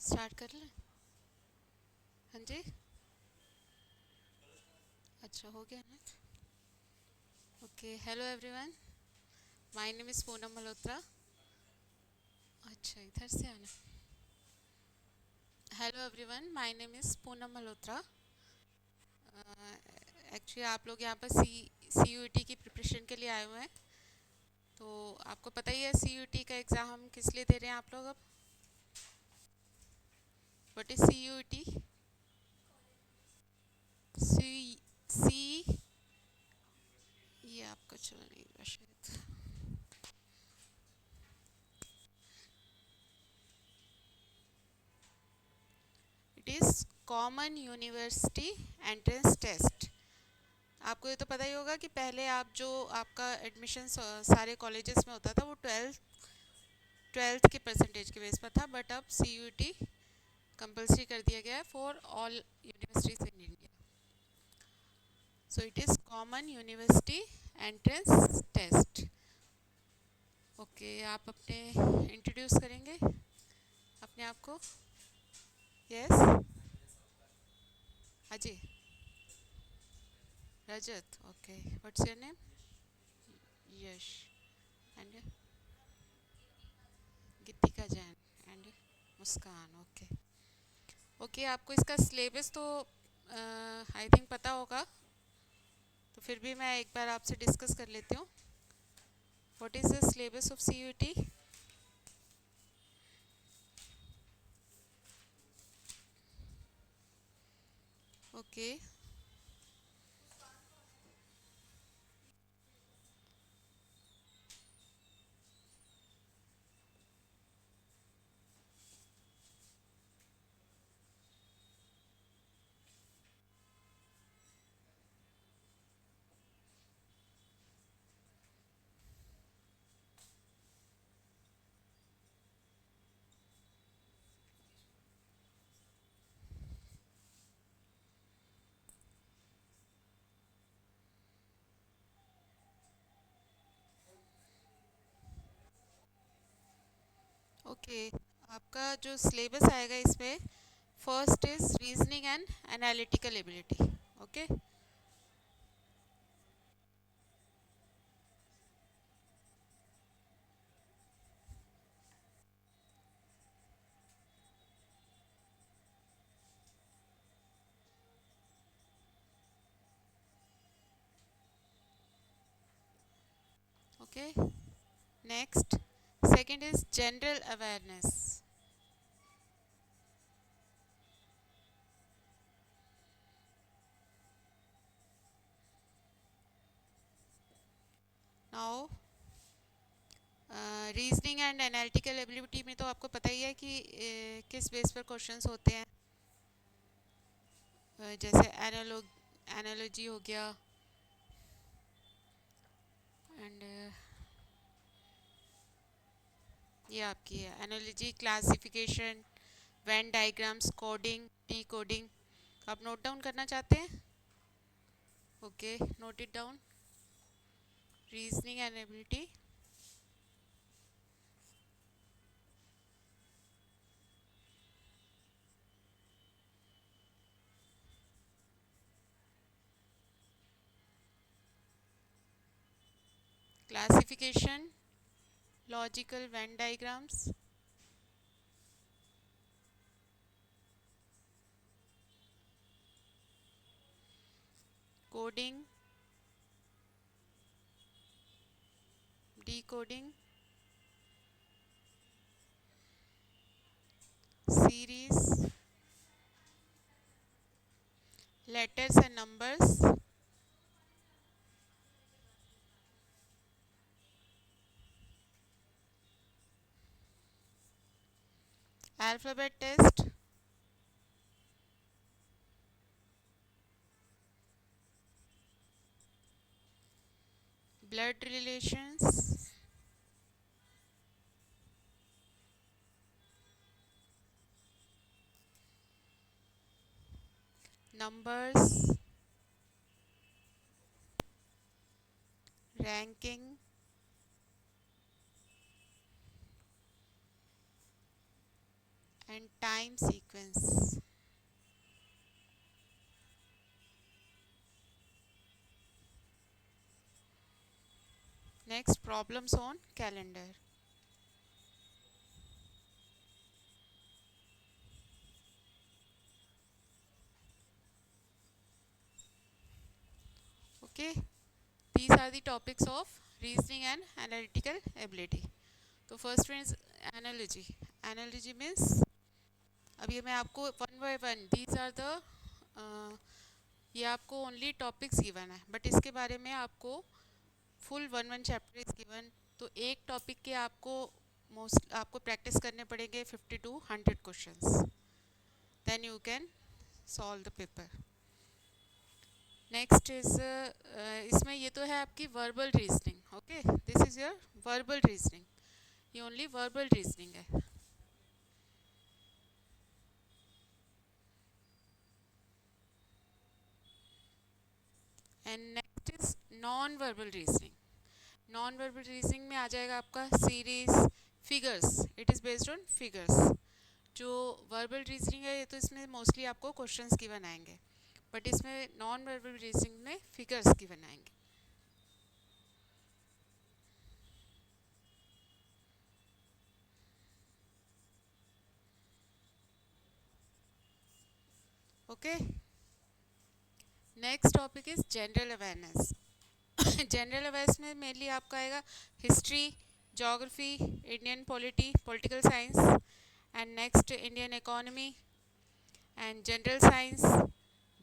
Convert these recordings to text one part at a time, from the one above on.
Start कर लें। हाँ जी। अच्छा हो गया ना। Okay, hello everyone, my name is Poonam Malhotra. अच्छा, इधर से आना। Hello everyone, my name is Poonam Malhotra. Actually आप लोग यहाँ पर सी यू टी की प्रिपरेशन के लिए आए हुए हैं। तो आपको पता ही है सी यू टी का एग्ज़ाम हम किस लिए दे रहे हैं आप लोग अब। What is C U T? सी सी ये आपका चला नहीं रहा शायद। It is common university entrance test. आपको ये तो पता ही होगा कि पहले आप जो आपका एडमिशन सारे कॉलेजेस में होता था वो ट्वेल्थ के परसेंटेज के बेस पर था, बट अब सी यू टी कंपल्सरी कर दिया गया है for all universities in India. So it is common university entrance test. Okay, आप अपने इंट्रोड्यूस करेंगे अपने आप को? Yes. Ajay. Rajat. Okay, what's your name? Yash. And Gitika Jain. And Muskan. Okay. Okay, आपको इसका सिलेबस तो आई थिंक पता होगा, तो फिर भी मैं एक बार आपसे डिस्कस कर लेती हूँ। What is the syllabus of C U T? Okay. Okay, आपका जो सिलेबस आएगा इसमें first is reasoning and analytical ability. Okay. Okay, next second is general awareness. Now reasoning and analytical ability में तो आपको पता ही है कि किस बेस पर क्वेश्चंस होते हैं। जैसे एनालॉजी हो गया, एंड ये आपकी है analogy, classification, Venn diagrams, coding, D coding. आप नोट डाउन करना चाहते हैं? Okay, note it down. Reasoning and ability, classification, logical Venn diagrams, coding, decoding, series, letters and numbers, alphabet test, blood relations, numbers, ranking, and time sequence. Next, problems on calendar. Okay, these are the topics of reasoning and analytical ability. तो first one is analogy. Analogy means अभी मैं आपको one by one these are the ये आपको only topics given है, but इसके बारे में आपको full one one chapter is given. तो एक टॉपिक के आपको मोस्ट आपको प्रैक्टिस करने पड़ेंगे 50 to 100 questions. Then you can solve the paper. Next is इसमें ये तो है आपकी verbal reasoning. Okay, this is your verbal reasoning. ये ओनली वर्बल रीजनिंग है. And next is non verbal reasoning. Non verbal reasoning में आ जाएगा आपका series, figures. It is based on figures. जो वर्बल रीजनिंग है ये तो इसमें मोस्टली आपको क्वेश्चंस की बनाएंगे, बट इसमें नॉन वर्बल रीजनिंग में फिगर्स की बनाएंगे. Okay, next topic is general awareness. General awareness में मेनली आपका आएगा history, geography, Indian polity, political science, and next Indian economy and general science,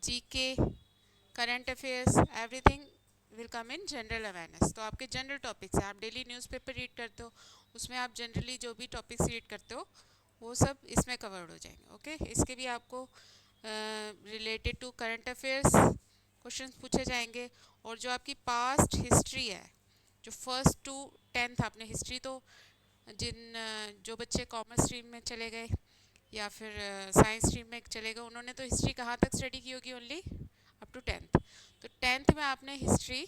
GK, current affairs, everything will come in general awareness. तो आपके general topics हैं. आप daily newspaper read करते हो, उसमें आप जनरली जो भी टॉपिक्स रीड करते हो वो सब इसमें कवर्ड हो जाएंगे. ओके, इसके भी आपको related to current affairs question पूछे जाएंगे. और जो आपकी पास्ट हिस्ट्री है, जो फर्स्ट टू 10th आपने हिस्ट्री, तो जो बच्चे कॉमर्स स्ट्रीम में चले गए या फिर साइंस स्ट्रीम में चले गए, उन्होंने तो हिस्ट्री कहाँ तक स्टडी की होगी? Only up to 10th. तो 10th में आपने हिस्ट्री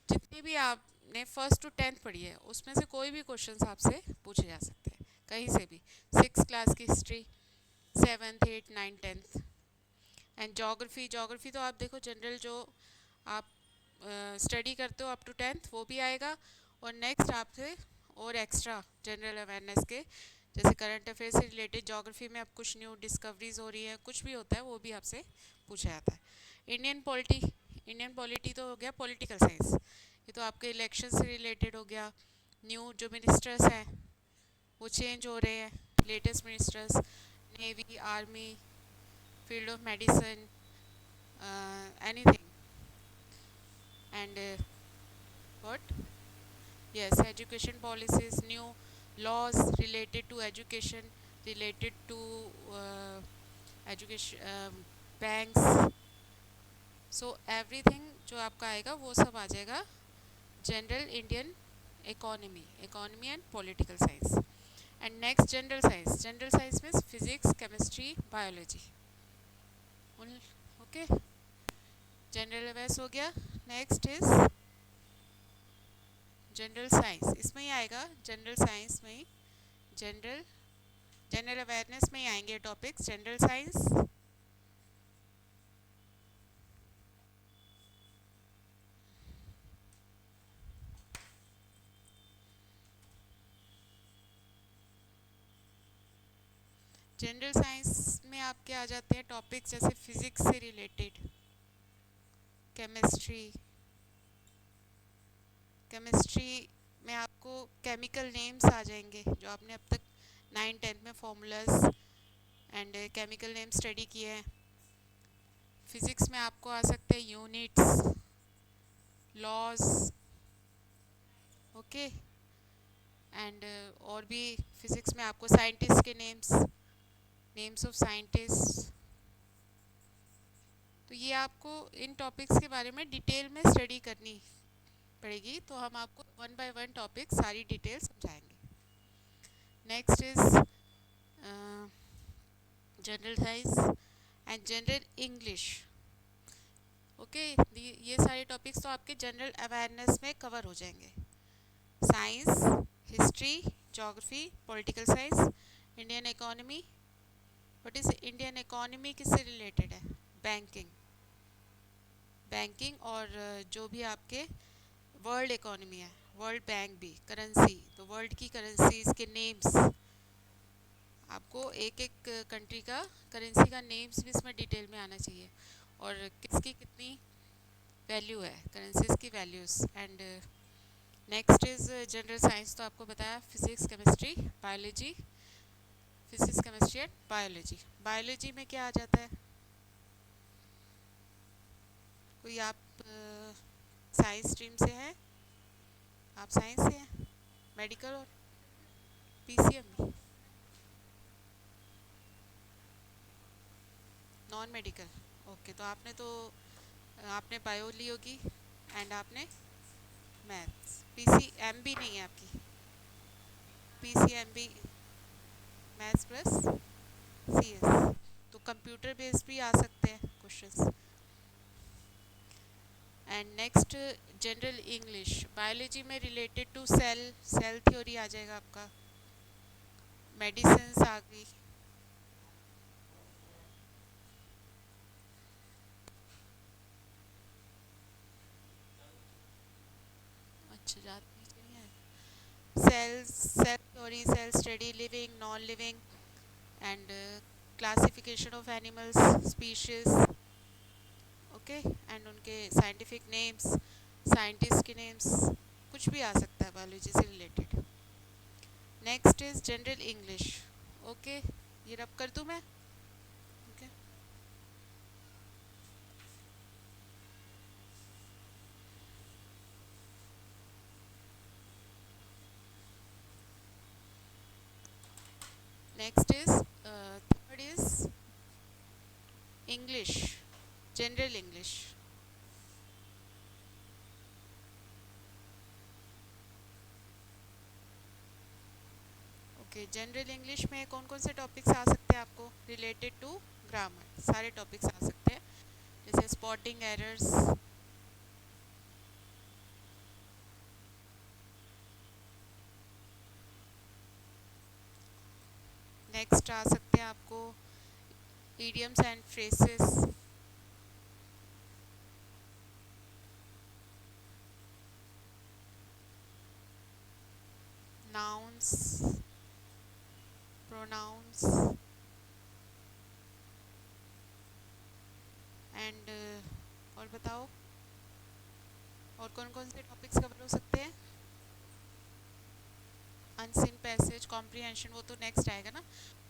जितनी भी आपने फर्स्ट टू 10th पढ़ी है उसमें से कोई भी क्वेश्चन आपसे पूछे जा सकते हैं कहीं से भी. 6th क्लास की history, 7th 8th 9th 10th. And geography, geography तो आप देखो जनरल जो आप स्टडी करते हो अप टू 10th वो भी आएगा. और नेक्स्ट आपसे और एक्स्ट्रा जनरल अवेयरनेस के जैसे करंट अफेयर से रिलेटेड जोग्राफी में अब कुछ न्यू डिस्कवरीज हो रही है, कुछ भी होता है वो भी आपसे पूछा जाता है. इंडियन पॉलिटी, इंडियन पॉलिटी तो हो गया पॉलिटिकल साइंस. ये तो आपके इलेक्शन से रिलेटेड हो गया. न्यू जो मिनिस्टर्स हैं वो चेंज हो रहे हैं, latest ministers, navy, army, field of medicine, anything. And what? Yes, education policies, new laws related to education, related to education, banks. So everything जो आपका आएगा वो सब आ जाएगा general Indian economy, economy and political science. And next general science. General science means physics, chemistry, biology. Okay, general awareness हो गया. Next is general science. इसमें ही आएगा जनरल साइंस में ही जनरल अवेयरनेस में ही आएंगे topics. General science, general science में आपके आ जाते हैं टॉपिक्स जैसे फिजिक्स से रिलेटेड, केमिस्ट्री. केमिस्ट्री में आपको केमिकल नेम्स आ जाएंगे जो आपने अब तक 9th 10th में formulas and chemical name study किए हैं. फिजिक्स में आपको आ सकते हैं यूनिट्स, लॉज. ओके, एंड और भी फिजिक्स में आपको साइंटिस्ट के नेम्स ऑफ साइंटिस्ट. तो ये आपको इन टॉपिक्स के बारे में डिटेल में स्टडी करनी पड़ेगी. तो हम आपको वन बाय वन टॉपिक सारी डिटेल समझाएंगे. Next is general science and general English. Okay, ये सारे टॉपिक्स तो आपके जनरल अवेयरनेस में कवर हो जाएंगे. Science, history, geography, political science, Indian economy, what is Indian economy किससे रिलेटेड है? बैंकिंग। बैंकिंग और जो भी आपके वर्ल्ड इकोनॉमी है, वर्ल्ड बैंक भी, करेंसी, तो वर्ल्ड की करेंसीज के नेम्स, आपको एक एक कंट्री का करेंसी का नेम्स भी इसमें डिटेल में आना चाहिए, और किसकी कितनी वैल्यू है, करेंसीज की values. And next is general science, तो आपको बताया physics chemistry biology, physics chemistry and biology. Biology में क्या आ जाता है? कोई आप साइंस स्ट्रीम से हैं? आप साइंस से हैं? मेडिकल और पीसीएम भी? Non medical? ओके, तो आपने बायो ली होगी एंड आपने मैथ्स। पीसीएम भी नहीं है आपकी? पीसीएम भी मैथ्स प्लस सीएस, तो कंप्यूटर बेस्ड भी आ सकते हैं questions. And next general English, biology में related to cell, cell theory आ जाएगा आपका, मेडिसिन आ गई। अच्छा, जात नहीं है। Cells, cell theory, cell study, living, non living, and classification of animals, species, okay, and उनके साइंटिफिक नेम्स, साइंटिस्ट के नेम्स, कुछ भी आ सकता है बायोलॉजी से related. Next is general English. Okay, ये रब कर दूँ मैं? Okay, next is third is English, general English. Okay, general English में कौन कौन से टॉपिक्स आ सकते हैं आपको रिलेटेड टू ग्रामर? सारे टॉपिक्स आ सकते हैं, जैसे स्पॉटिंग एरर्स, नेक्स्ट आ सकते हैं आपको idioms and phrases, nouns, pronouns, and और बताओ और कौन कौन से टॉपिक्स कवर हो सकते हैं? अनसीन पैसेज, कॉम्प्रिहेंशन, वो तो नेक्स्ट आएगा ना,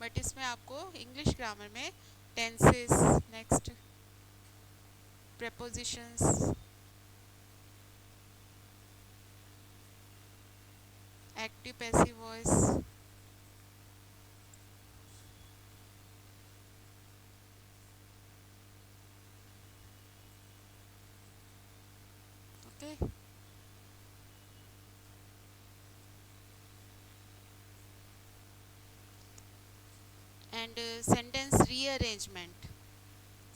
बट इसमें आपको इंग्लिश ग्रामर में tenses, next prepositions, active passive voice, okay, and sentence rearrangement,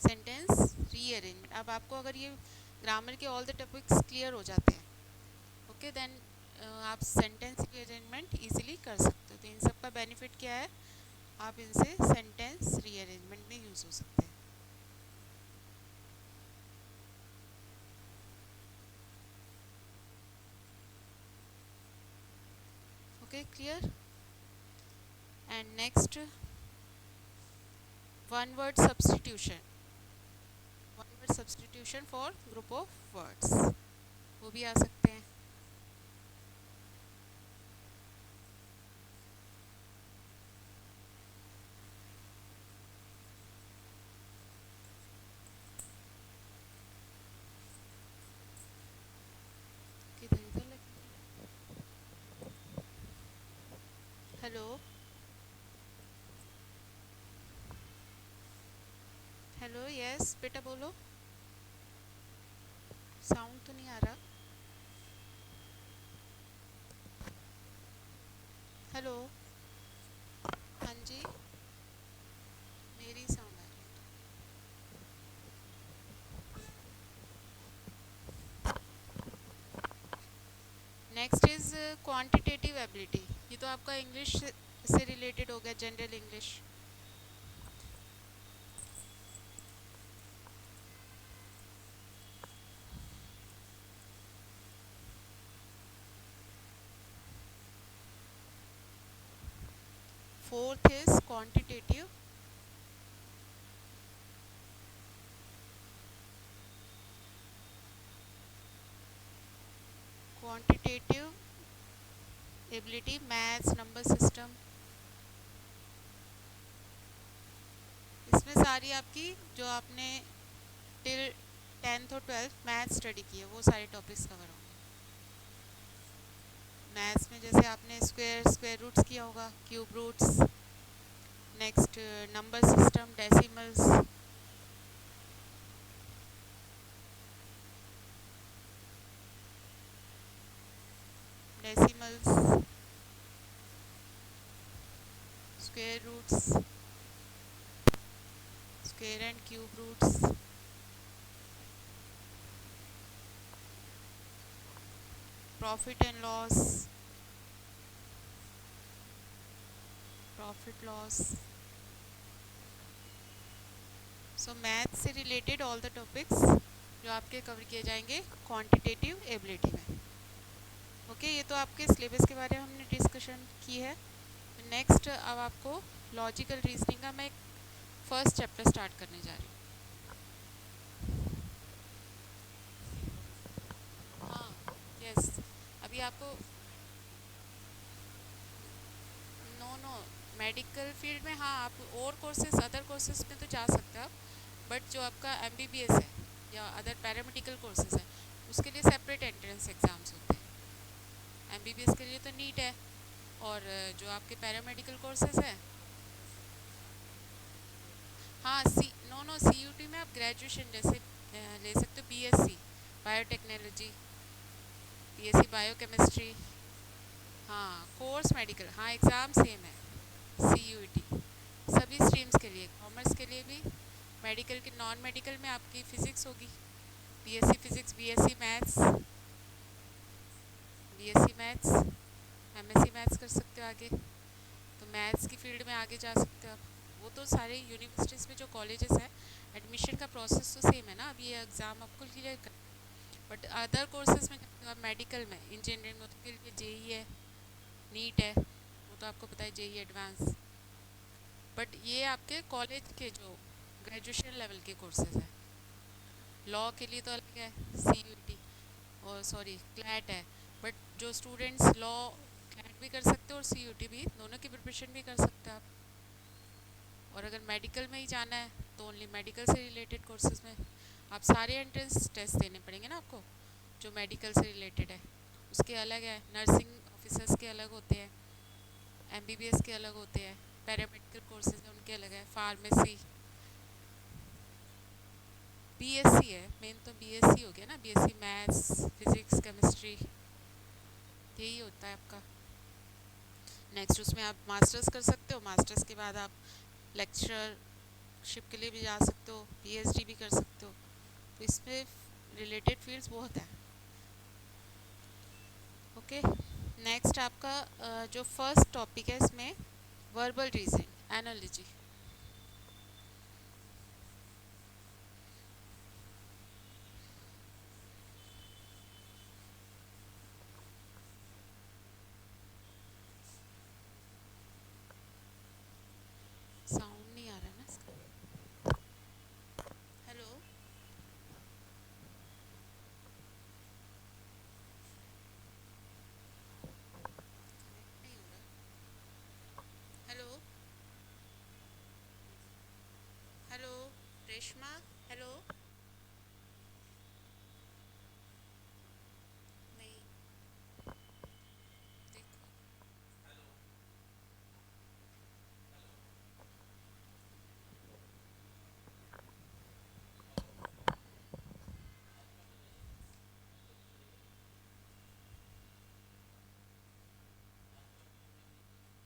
sentence rearrangement. अब आपको अगर ये ग्रामर के ऑल द टॉपिक्स क्लियर हो जाते हैं, ओके, देन आप सेंटेंस रीअरेंजमेंट इजीली कर सकते हो। तो इन सब का बेनिफिट क्या है? आप इनसे सेंटेंस रीअरेंजमेंट में यूज़ हो सकते हैं। Okay, clear? And next, one word substitution, one word substitution for group of words, वो भी आ सकते हैं। किधर इधर लग, हेलो, हेलो, यस बेटा बोलो, साउंड तो नहीं आ रहा। हेलो, हाँ जी, मेरी साउंड आ रही है। नेक्स्ट इज क्वांटिटेटिव एबिलिटी, ये तो आपका इंग्लिश से रिलेटेड हो गया, general English. Fourth is quantitative quantitative ability, maths, number system. इसमें सारी आपकी जो आपने टिल 10th और 12th मैथ स्टडी की है वो सारे टॉपिक्स कवर होंगे। मैथ्स में जैसे आपने स्क्वायर रूट्स किया होगा, cube roots, next number system, decimals, decimals, square roots, square and cube roots, profit and loss, profit loss. So math से रिलेटेड ऑल द टॉपिक्स जो आपके कवर किए जाएंगे क्वांटिटेटिव एबिलिटी में। ओके, ये तो आपके सिलेबस के बारे में हमने डिस्कशन की है। नेक्स्ट अब आपको लॉजिकल रीजनिंग का मैं फर्स्ट चैप्टर स्टार्ट करने जा रही हूँ। हाँ, यस, अभी आपको नो नो मेडिकल फील्ड में, हाँ आप और कोर्सेज अदर कोर्सेज में तो जा सकते हो आप, बट जो आपका एमबीबीएस है या अदर पैरामेडिकल कोर्सेज है उसके लिए सेपरेट एंट्रेंस एग्ज़ाम्स होते हैं। एमबीबीएस के लिए तो नीट है, और जो आपके पैरामेडिकल कोर्सेज हैं, हाँ सी नो नो सीयूटी में आप ग्रेजुएशन जैसे ले सकते हो, बीएससी बायोटेक्नोलॉजी, बीएससी बायोकेमिस्ट्री। हाँ कोर्स मेडिकल, हाँ एग्ज़ाम सेम है सीयूटी सभी स्ट्रीम्स के लिए, कॉमर्स के लिए भी, मेडिकल के नॉन मेडिकल में आपकी फ़िज़िक्स होगी, BSc physics, BSc maths, BSc maths, MSc maths कर सकते हो आगे, तो मैथ्स की फील्ड में आगे जा सकते हो आप। वो तो सारे यूनिवर्सिटीज़ में जो कॉलेजेस हैं एडमिशन का प्रोसेस तो सेम है ना, अब ये एग्ज़ाम आपको क्लियर कर, बट अदर कोर्सेज में आप मेडिकल में, इंजीनियरिंग में उसके लिए जेई है, नीट है, वो तो आपको पता है, जेई एडवांस। बट ये आपके कॉलेज के जो ग्रेजुएशन लेवल के कोर्सेज हैं, लॉ के लिए तो अलग है सीयूटी, और सॉरी क्लैट है, बट जो स्टूडेंट्स लॉ क्लैट भी कर सकते हो और सीयूटी भी, दोनों की प्रिपरेशन भी कर सकते हो आप। और अगर मेडिकल में ही जाना है तो ओनली मेडिकल से रिलेटेड कोर्सेज में आप सारे एंट्रेंस टेस्ट देने पड़ेंगे ना आपको, जो मेडिकल से रिलेटेड है उसके अलग है, नर्सिंग ऑफिसर्स के अलग होते हैं, एमबीबीएस के अलग होते हैं, पैरामेडिकल कोर्सेज हैं उनके अलग है, फार्मेसी, बीएससी है मेन, तो बीएससी हो गया ना, बीएससी मैथ्स फिजिक्स केमिस्ट्री, यही होता है आपका। नेक्स्ट उसमें आप मास्टर्स कर सकते हो, मास्टर्स के बाद आप लेक्चरशिप के लिए भी जा सकते हो, पीएचडी भी कर सकते हो, तो इसमें रिलेटेड फील्ड्स बहुत हैं। ओके, नेक्स्ट आपका जो फर्स्ट टॉपिक है इसमें वर्बल रीजनिंग एनालॉजी। साउंड नहीं आ रहा है ना इसका? हेलो, नहीं हो रहा। हेलो, हेलो, रेशमा, हेलो, नहीं, देखो,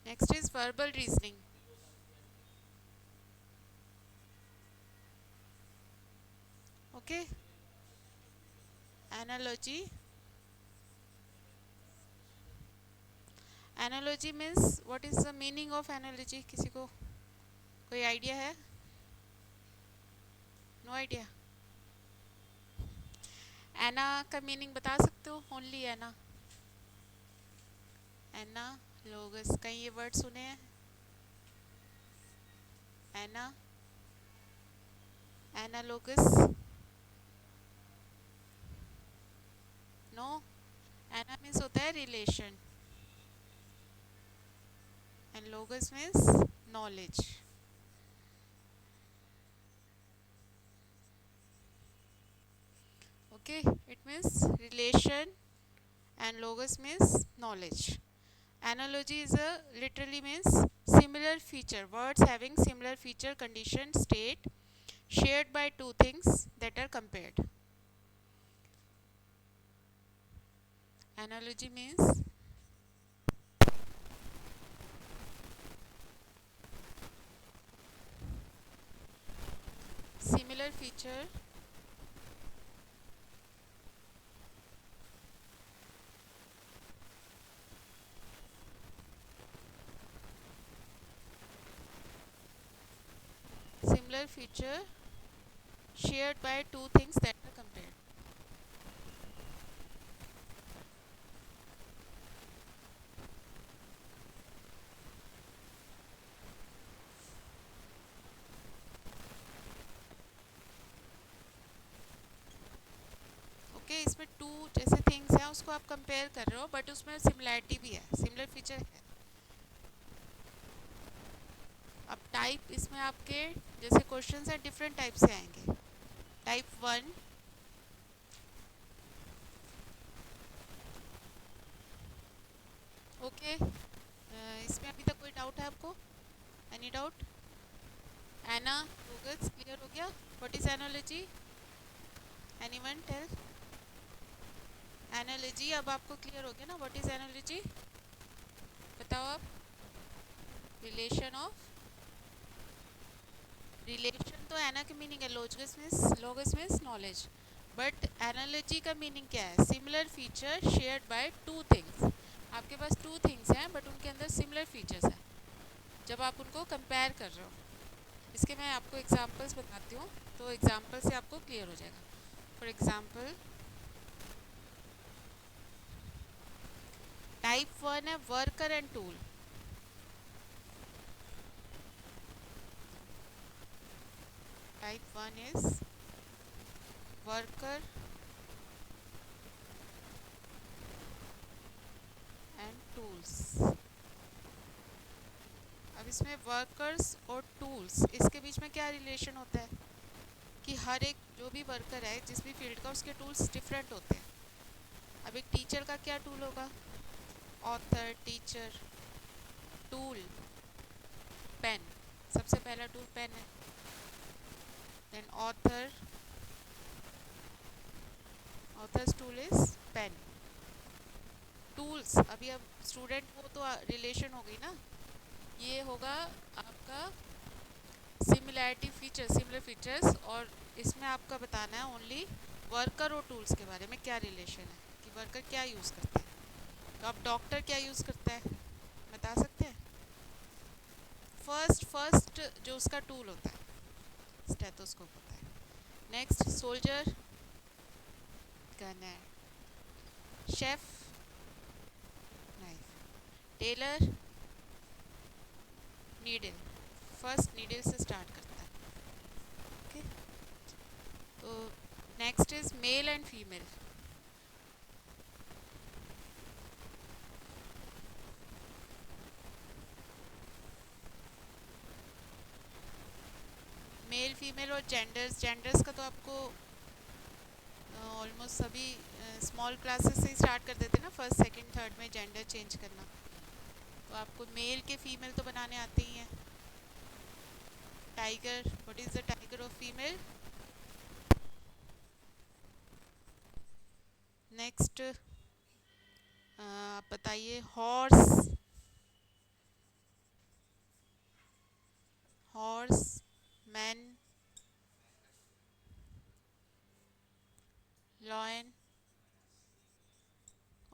next is verbal reasoning. Okay, analogy, analogy means what is the meaning of analogy, किसी को कोई आइडिया है? No idea? एना का मीनिंग बता सकते हो? ओनली एना, एना लोगस, कहीं ये वर्ड सुने हैं? एना एनालोगस, नो, एना मीन्स होता है relation and लोगस means knowledge. Okay, it means relation and logos means knowledge. Analogy is a literally means similar feature, words having similar feature, condition, state shared by two things that are compared. Analogy means similar feature, similar feature shared by two things that are compared. Okay, इसमें to जैसे things हैं उसको आप compare कर रहे हो but उसमें similarity भी है, सिमिलर फीचर है. अब टाइप इसमें आपके जैसे क्वेश्चंस हैं डिफरेंट टाइप से आएंगे. Type 1, okay. इसमें अभी तक कोई डाउट है आपको? Any doubt? एना लोगस क्लियर हो गया. What is analogy? Anyone tell? Analogy अब आपको क्लियर हो गया ना? व्हाट इज एनालॉजी बताओ आप. रिलेशन ऑफ, रिलेशन तो एना की मीनिंग है, लोगस मीन्स नॉलेज. बट एनालॉजी का मीनिंग क्या है? Similar feature shared by two things. आपके पास टू थिंग्स हैं बट उनके अंदर सिमिलर फीचर्स हैं जब आप उनको कंपेयर कर रहे हो. इसके मैं आपको एग्जांपल्स बताती हूँ तो एग्जांपल से आपको क्लियर हो जाएगा. फॉर एग्जांपल टाइप 1 है worker and tool. Type 1 is worker and tools. अब इसमें वर्कर्स और टूल्स इसके बीच में क्या रिलेशन होता है कि हर एक जो भी वर्कर है जिस भी फील्ड का उसके टूल्स डिफरेंट होते हैं. अब एक टीचर का क्या टूल होगा? Author, teacher. टूल पेन, सबसे पहला टूल पेन है. Then author, authors tool is pen. Tools अभी अब स्टूडेंट वो तो रिलेशन हो गई ना. ये होगा आपका सिमिलैरिटी फीचर, सिमिलर फीचर्स. और इसमें आपका बताना है ओनली वर्कर और टूल्स के बारे में क्या रिलेशन है कि वर्कर क्या यूज़ करते हैं. तो अब डॉक्टर क्या यूज़ करता है बता सकते हैं? फर्स्ट जो उसका टूल होता है स्टेथोस्कोप होता है. नेक्स्ट सोल्जर गन है. Chef knife. Tailor needle, first needle से स्टार्ट करता है. ओके. तो next is male and female. Male female और जेंडर्स का तो आपको ऑलमोस्ट सभी स्मॉल क्लासेस से ही स्टार्ट कर देते हैं ना. फर्स्ट सेकंड थर्ड में जेंडर चेंज करना. तो आपको मेल के फीमेल तो बनाने आते ही हैं. Tiger, what is the tiger of female? Next आप बताइए. Horse, horse man, lion.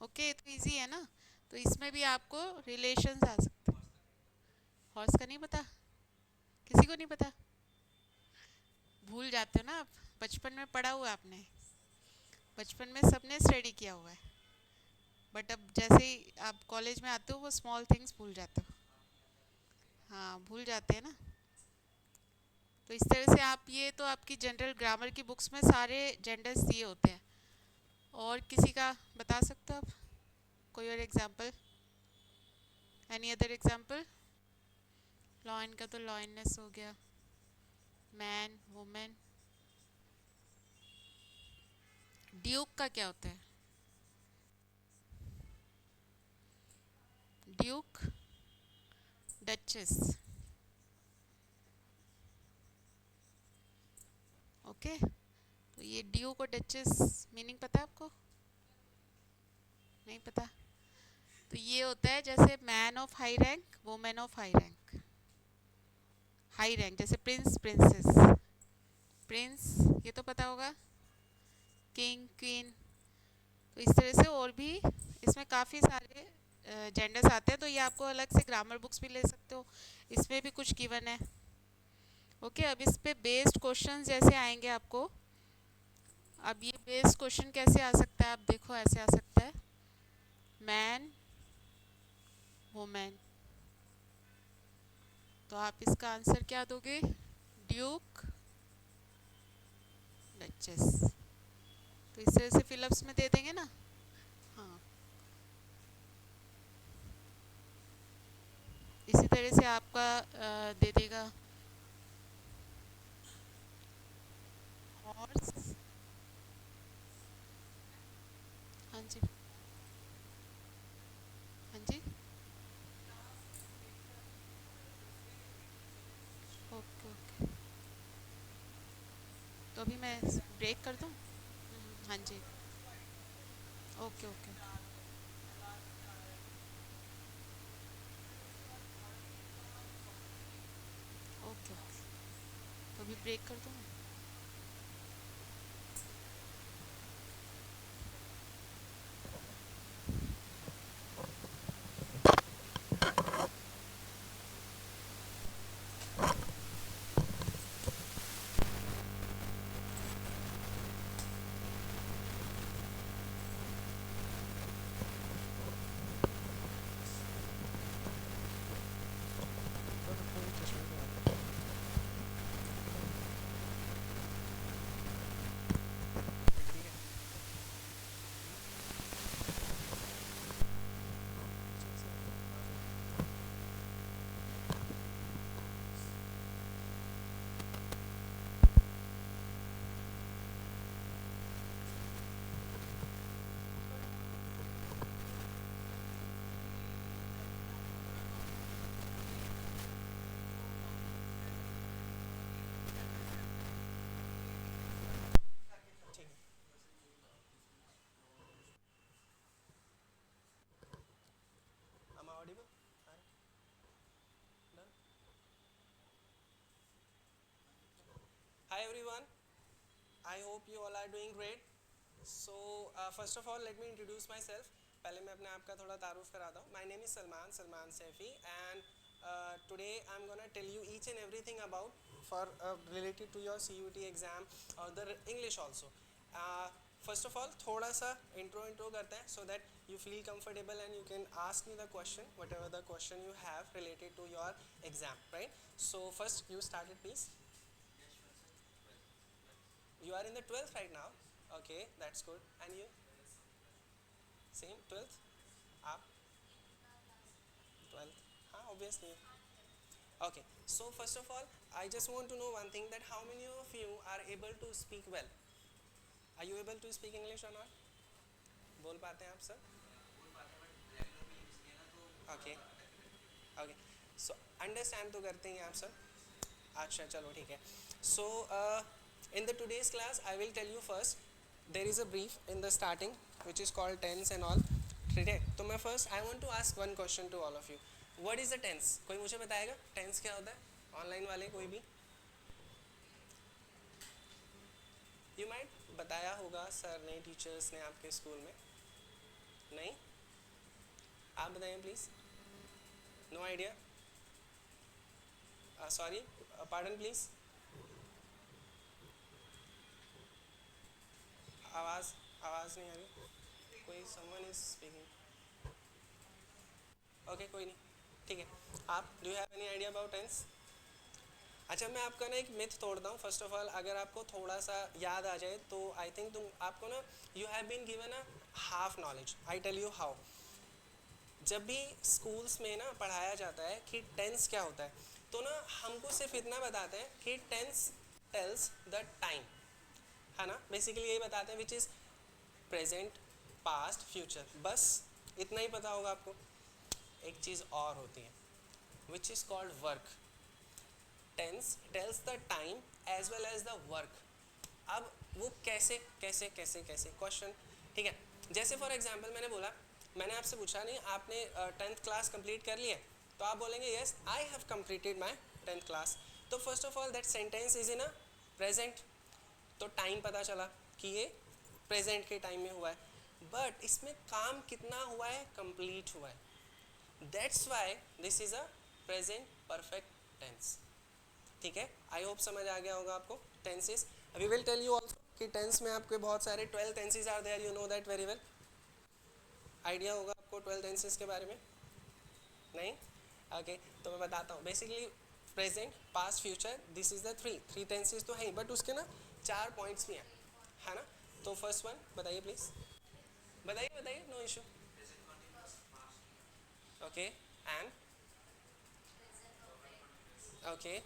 Okay, तो इजी है ना. तो इसमें भी आपको रिलेशंस आ सकते हैं. हॉर्स का नहीं पता? किसी को नहीं पता? भूल जाते हो ना आप. बचपन में पढ़ा हुआ आपने, बचपन में सबने स्टडी किया हुआ है. बट अब जैसे ही आप कॉलेज में आते हो वो स्मॉल थिंग्स भूल जाते हो. हाँ भूल जाते हैं ना. तो इस तरह से आप, ये तो आपकी जनरल ग्रामर की बुक्स में सारे जेंडर्स दिए होते हैं। और किसी का बता सकते हो आप, कोई और example, any other example? Lion का तो लॉयनेस हो गया, मैन, वुमेन। ड्यूक का क्या होता है? Duke, duchess. ओके, तो ये ड्यूक और डचेस मीनिंग पता है आपको? नहीं पता? तो ये होता है जैसे man of high rank, women of high rank. High rank जैसे प्रिंस, प्रिंसेस। प्रिंस, ये तो पता होगा, किंग, क्वीन। तो इस तरह से और भी इसमें काफ़ी सारे जेंडर्स आते हैं, तो ये आपको अलग से ग्रामर बुक्स भी ले सकते हो, इसमें भी कुछ गिवन है। ओके, अब इस पे बेस्ड क्वेश्चन जैसे आएंगे आपको। अब ये बेस्ड क्वेश्चन कैसे आ सकता है, आप देखो ऐसे आ सकता है, मैन, वुमेन। तो आप इसका आंसर क्या दोगे? Duke, duchess. तो इस तरह से फिलअप्स में दे देंगे ना। हाँ, इसी तरह से आपका दे देगा हॉर्स। हाँ जी, हाँ जी। ओके ओके, तो अभी मैं ब्रेक कर दूँ? हाँ जी। ओके ओके ओके ओके, तो अभी ब्रेक कर दूँ मैं? Am I audible? Done? Hi everyone. I hope you all are doing great. So first of all, let me introduce myself. पहले मैं अपने आप का थोड़ा तारुफ कराता हूँ. My name is Salman Saifi, and today I'm gonna tell you each and everything about for related to your CUT exam or the English also. Uh, First of all, थोड़ा सा intro करते हैं so that you feel comfortable and you can ask me the question, whatever the question you have related to your exam, right? So first you started please. You are in the 12th right now. Okay, that's good. And you? Same 12th? Up 12th? Huh, obviously. Okay, so first of all, I just want to know one thing, that how many of you are able to speak well? Are you able to speak English or not? बोल पाते हैं आप सब? Okay, okay. So understand तो करते हैं आप सब? अच्छा चलो ठीक है. So in the today's class I will tell you first, there is a brief in the starting which is called tense and all. ठीक है, तो मैं first I want to ask one question to all of you. What is the tense? कोई मुझे बताएगा tense क्या होता है? ऑनलाइन वाले कोई भी? You might बताया होगा सर ने, टीचर्स ने आपके स्कूल में. नहीं? आप बताइए please. No idea? Sorry, pardon please. आवाज़ आवाज़ नहीं आ रही. कोई समवन इज स्पीकिंग. ओके कोई नहीं, ठीक है. आप do you have any idea about tense? अच्छा मैं आपका ना एक मिथ तोड़ता हूँ. फर्स्ट ऑफ ऑल अगर आपको थोड़ा सा याद आ जाए तो आई थिंक तुम आपको ना you have been given a half knowledge. I tell you how. जब भी स्कूल्स में ना पढ़ाया जाता है कि टेंस क्या होता है, तो ना हमको सिर्फ इतना बताते हैं कि टेंस टेल्स द टाइम, है ना. बेसिकली यही बताते हैं which is present, past, future. बस इतना ही पता होगा आपको. एक चीज़ और होती है which is called work. Tense tells the time as well as the work. अब वो कैसे कैसे कैसे कैसे क्वेश्चन, ठीक है. जैसे फॉर एग्जांपल मैंने बोला, मैंने आपसे पूछा नहीं आपने 10th क्लास कंप्लीट कर लिया, तो आप बोलेंगे yes I have completed my 10th class. तो first of all that sentence is in a present, तो टाइम पता चला कि ये प्रेजेंट के टाइम में हुआ है. बट इसमें काम कितना हुआ है, कंप्लीट हुआ है. That's why this is a present perfect tense. ठीक है, आई होप समझ आ गया होगा आपको tenses. We will tell you also कि टेंस में आपके बहुत सारे 12 tenses are there, you know that very well. Idea होगा आपको 12 टेंसेस के बारे में? नहीं? ओके तो मैं बताता हूँ. Basically present, past, future, this is the three tenses तो हैं, बट उसके ना 4 पॉइंट्स भी हैं, है ना. तो फर्स्ट वन बताइए प्लीज. बताइए बताइए, no issue. Okay and okay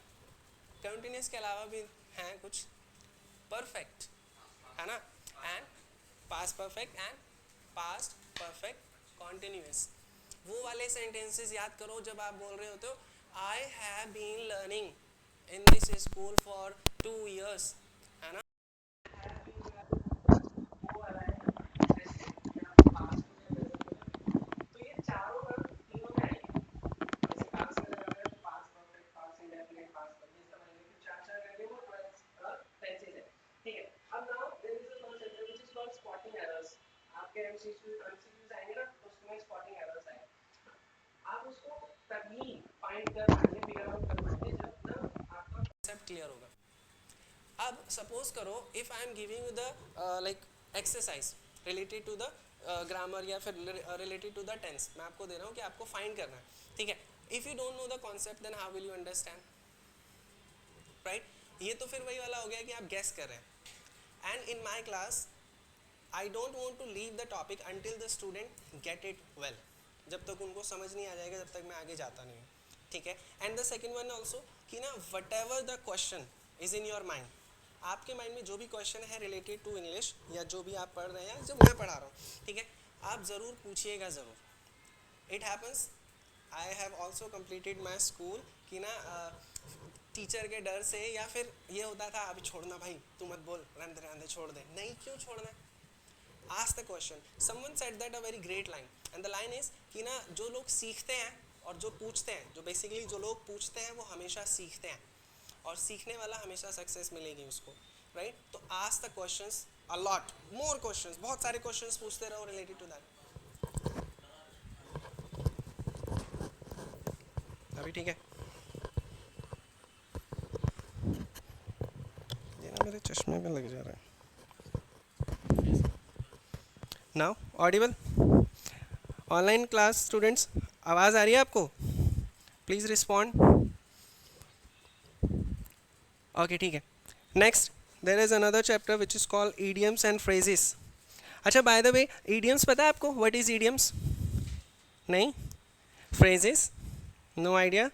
continuous के अलावा भी हैं कुछ. परफेक्ट, है ना. And past perfect and past perfect continuous. वो वाले सेंटेंसेस याद करो जब आप बोल रहे होते हो I have been learning in this school for 2 years, है ना. वो वाला है जैसे यहाँ पास्ट में present में. तो ये चारों वर्ड तीनों में आएंगे. जैसे पास्ट में लगा है तो past perfect, past indefinite, past perfect, ये सब आएंगे. फिर चार चार करके वो 12 टेंसेस है. ठीक है. अब now there is a concept which is called spotting errors. आपके एमसीक्यूज आएंगे ना तो उसमें स्पॉटिंग एरर्स आएंगे. आप उसको तभी फाइंड कर पाएंगे, फिगर आउट कर पाएंगे जब ना आपका कॉन्सेप्ट क्लियर होगा. अब सपोज करो if I am giving you the like exercise related to the grammar या फिर रिलेटेड टू द टेंस, मैं आपको दे रहा हूँ कि आपको फाइंड करना है. ठीक है. If you don't know the concept then how will you understand, right. ये तो फिर वही वाला हो गया कि आप गेस कर रहे हैं. And in my class I don't want to leave the topic until the student get it well. जब तक उनको समझ नहीं आ जाएगा जब तक मैं आगे जाता नहीं हूँ. ठीक है. And the second one also कि ना what ever the question is in your mind, आपके माइंड में जो भी क्वेश्चन है रिलेटेड टू इंग्लिश या जो भी आप पढ़ रहे हैं जो मैं पढ़ा रहा हूँ, ठीक है, आप ज़रूर पूछिएगा ज़रूर. It happens, I have also completed my school कि ना टीचर के डर से या फिर ये होता था अभी छोड़ना भाई तू मत बोल, रहने दे छोड़ दे. नहीं, क्यों छोड़ना है. Ask the question. Someone said that a very great line, and the line is कि ना जो लोग सीखते हैं और जो पूछते हैं, जो बेसिकली जो लोग पूछते हैं वो हमेशा सीखते हैं, और सीखने वाला हमेशा सक्सेस मिलेगी उसको, राइट. तो ask the questions a lot, more questions, बहुत सारे questions पूछते रहो related to that. अभी ठीक है. ये ना मेरे चश्मे पे लग जा रहा है. Now Audible. Online class students, आवाज़ आ रही है आपको? Please respond. ओके ठीक है. Next there is another chapter which is called idioms and phrases. अच्छा बाय द वे ईडियम्स पता है आपको? What is idioms? नहीं. Phrases? No idea.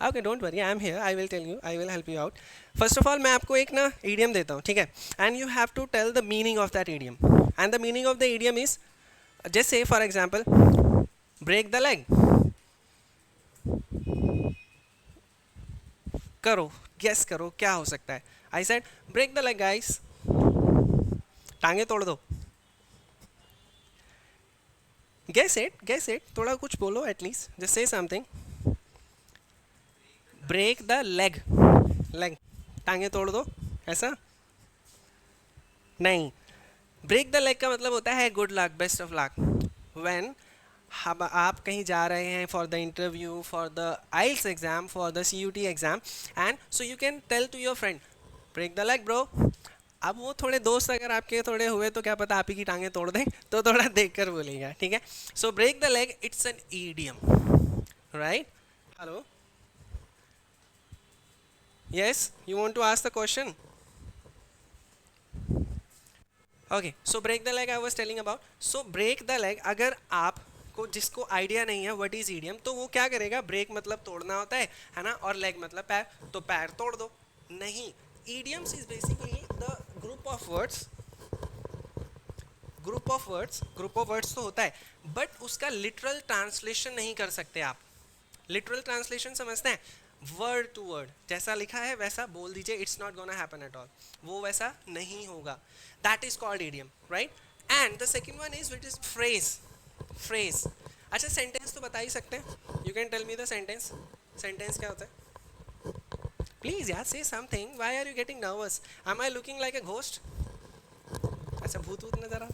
Okay don't worry, I am here, I will tell you, I will help you out. First of all मैं आपको एक ना idiom देता हूँ, ठीक है, and you have to tell the meaning of that idiom. And the meaning of the idiom is जैसे for example break the leg. करो, गेस करो क्या हो सकता है. I said break the leg guys, टांगे तोड़ दो. गेस इट, थोड़ा कुछ बोलो at least, just say something. Break the leg, leg टांगे तोड़ दो, ऐसा नहीं. ब्रेक द लेग का मतलब होता है good luck, best of luck. When आप कहीं जा रहे हैं for the interview, for the IELTS exam, for the CUT exam, and so you can tell to your friend break the leg bro. अब वो थोड़े दोस्त अगर आपके थोड़े हुए तो क्या पता आप ही की टांगे तोड़ दें, तो थोड़ा देख कर बोलेगा, ठीक है. So break the leg it's an idiom, right. Hello Yes, you want to ask the question? Okay, so break the leg I was telling about. So break the leg, अगर आप को जिसको आइडिया नहीं है व्हाट इज ईडियम, तो वो क्या करेगा, ब्रेक मतलब तोड़ना होता है ना, और लेग मतलब पैर, तो पैर तोड़ दो. नहीं, idioms is basically the group of words, group of words तो होता है, बट उसका लिटरल ट्रांसलेशन नहीं कर सकते आप. लिटरल ट्रांसलेशन समझते हैं, वर्ड टू वर्ड जैसा लिखा है वैसा बोल दीजिए, it's not gonna happen at all, वो वैसा नहीं होगा. That is called idiom, right. And the second one is which is phrase. Phrase, अच्छा सेंटेंस तो बता ही सकते हैं. You can tell me the sentence. Sentence क्या होता है? प्लीज यार say something, why are you getting nervous? Am I looking like a ghost? अच्छा भूत वूत नजर आ,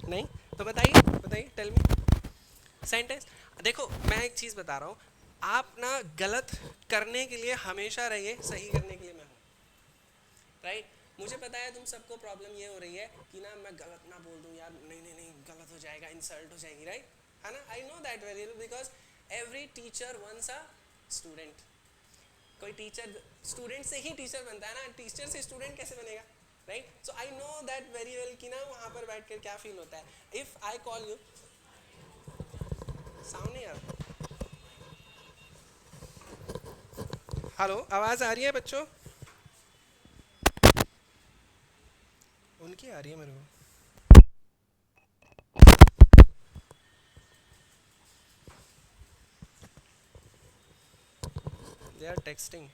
नहीं तो बताइए, बताइए, टेल मी सेंटेंस. देखो मैं एक चीज़ बता रहा हूँ, आप ना गलत करने के लिए हमेशा रहिए, सही करने के लिए मैं हूँ, राइट. मुझे पता है तुम सबको प्रॉब्लम ये हो रही है कि ना मैं गलत ना बोल दूँ यार, नहीं नहीं नहीं गलत हो जाएगा, इंसल्ट हो जाएगी, राइट, है ना. I know that very well, because every teacher once a student. कोई टीचर स्टूडेंट से ही टीचर बनता है ना, टीचर से स्टूडेंट कैसे बनेगा, right. So I know that very well कि ना वहाँ पर बैठ कर क्या फील होता है. If I call you, sound नहीं आ रहा, हेलो, आवाज़ आ रही है बच्चों? उनकी आ रही है मेरे को. They are texting.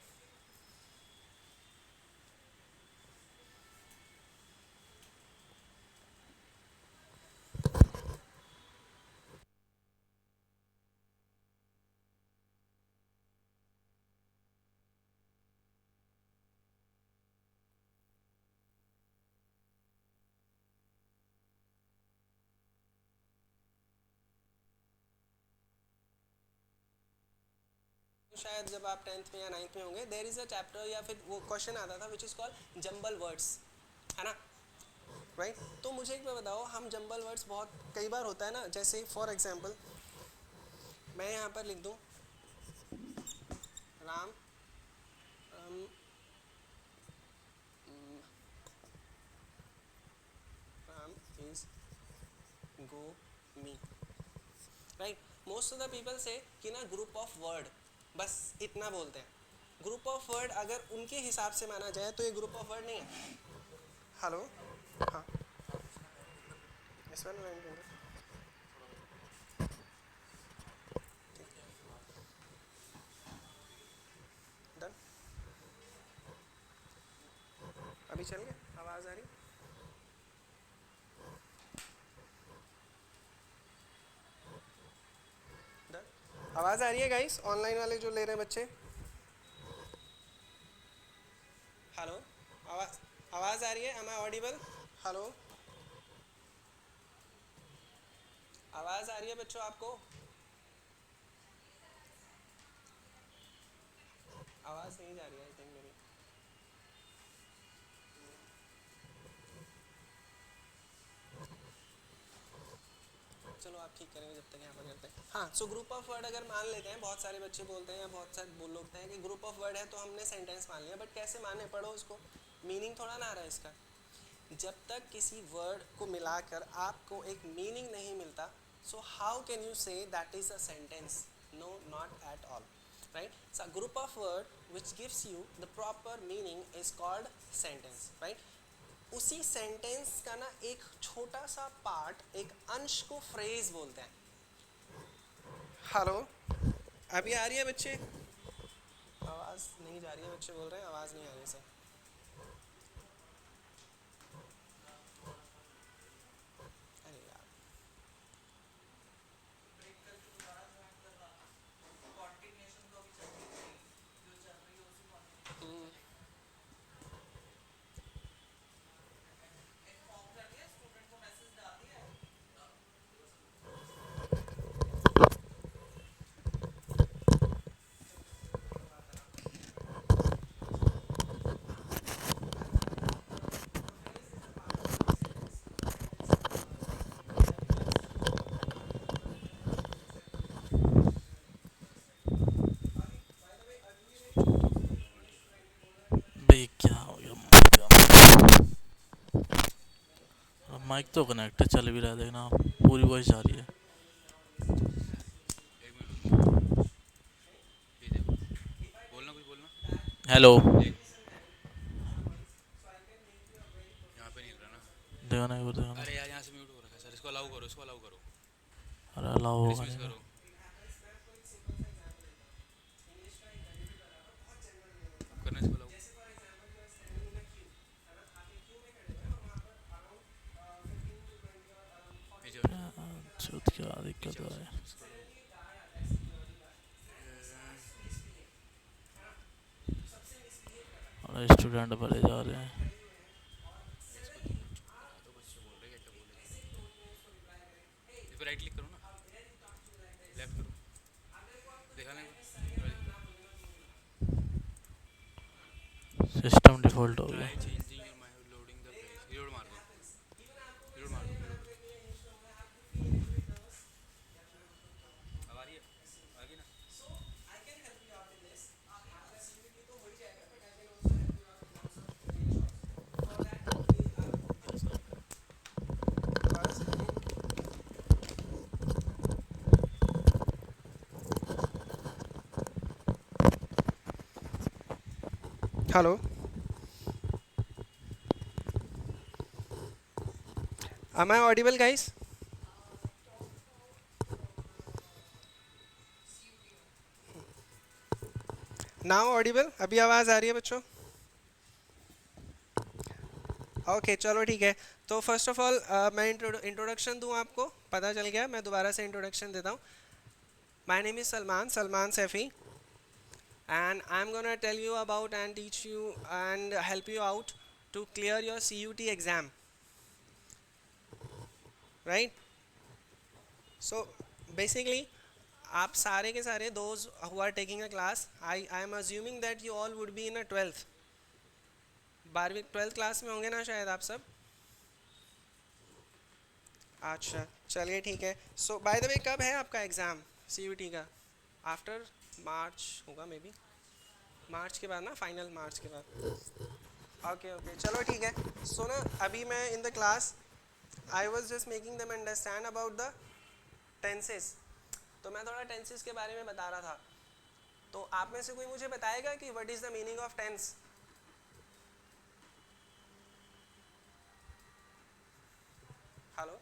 शायद जब आप 10th में या 9th में होंगे, देयर इज अ चैप्टर या फिर वो क्वेश्चन आता था विच इज़ कॉल्ड जंबल वर्ड्स, है ना, राइट. तो मुझे एक बार बताओ, हम जंबल वर्ड्स बहुत कई बार होता है ना, जैसे फॉर एग्जांपल मैं यहाँ पर लिख दूँ Ram, Ram, Ram is go me, right. Most of the people से कि ना ग्रुप ऑफ वर्ड, बस इतना बोलते हैं. ग्रुप ऑफ वर्ड अगर उनके हिसाब से माना जाए तो ये ग्रुप ऑफ वर्ड नहीं है. हेलो, हाँ, इस वाले लाइन पे डन. अभी चल गया, आवाज़ आ रही? डन. आवाज़ आ रही है गाइस, ऑनलाइन वाले जो ले रहे हैं बच्चे? हेलो, आवाज़, आवाज़ आ रही है? M I audible? हेलो, आवाज़ आ रही है बच्चों आपको? आवाज़ नहीं जा रही है आई थिंक मेरी. चलो आप ठीक करेंगे जब तक यहाँ पर करते हैं. हाँ, सो ग्रुप ऑफ वर्ड अगर मान लेते हैं, बहुत सारे बच्चे बोलते हैं या बहुत सारे बोल लोग हैं कि ग्रुप ऑफ वर्ड है तो हमने सेंटेंस मान लिया, बट कैसे माने, पढ़ो उसको, मीनिंग थोड़ा ना आ रहा है इसका. जब तक किसी वर्ड को मिलाकर आपको एक मीनिंग नहीं मिलता, so how can you say that is a sentence? No, not at all, right. So group of word which gives you the proper meaning is called sentence, right. उसी सेंटेंस का ना एक छोटा सा पार्ट, एक अंश को फ्रेज बोलते हैं. हेलो, अभी आ रही है बच्चे? आवाज़ नहीं जा रही है, बच्चे बोल रहे हैं आवाज़ नहीं आ रही है सर. अरे यार, अबे क्या हो गया माइक का? माइक तो कनेक्ट है, चल भी रहा है, देखना पूरी वॉइस जा रही है। एक मिनट रुक। ये दे, बोलना कुछ बोलना। हेलो। देख, यहाँ पे नहीं हिल रहा ना। देखो ना, एक बार देखो ना। अरे यार यहाँ से म्यूट हो रखा है सर, इसको अलाउ करो, इसको अलाउ करो, अरे अलाउ होगा डिसमिस नहीं ना। करो। अब करना इसको अलाउ। नीचे हो जाओ, अच्छा, क्या दिक्कत नीचे हो, है? इसको अलाउ। अरे स्टूडेंट भरे जा रहे हैं। इसको तुम लोग चुप करा दो, बच्चे बोल रहे क्या क्या बोले जा रहे हैं। इस पर राइट क्लिक करो ना, लेफ्ट करो, देखा नहीं। सिस्टम डिफॉल्ट हो गया। Try changing your my loading the page, reload मार दो, रीलोड मार दो, रीलोड। अब आ रही है, आ गई ना। Hello. Am I audible, guys? Now audible? अभी आवाज़ आ रही है बच्चों? ओके चलो ठीक है। तो फर्स्ट ऑफ ऑल मैं इंट्रोडक्शन दूं आपको, पता चल गया, मैं दोबारा से इंट्रोडक्शन देता हूँ। My name is Salman, Salman Saifi, and I'm gonna tell you about and teach you and help you out to clear your CUT exam, right? So basically आप सारे के सारे those who are taking a class, I am assuming that you all would be in a 12th, 12th class में होंगे ना शायद आप सब। अच्छा चलिए ठीक है। सो बाय द वे कब है आपका एग्ज़ाम CUT का? आफ्टर मार्च होगा मे बी, मार्च के बाद ना, फाइनल मार्च के बाद। ओके ओके चलो ठीक है। सो ना अभी मैं in the class I was just making them understand about the tenses. तो मैं थोड़ा टेंसेस के बारे में बता रहा था, तो आप में से कोई मुझे बताएगा कि what is the meaning of tense? Hello?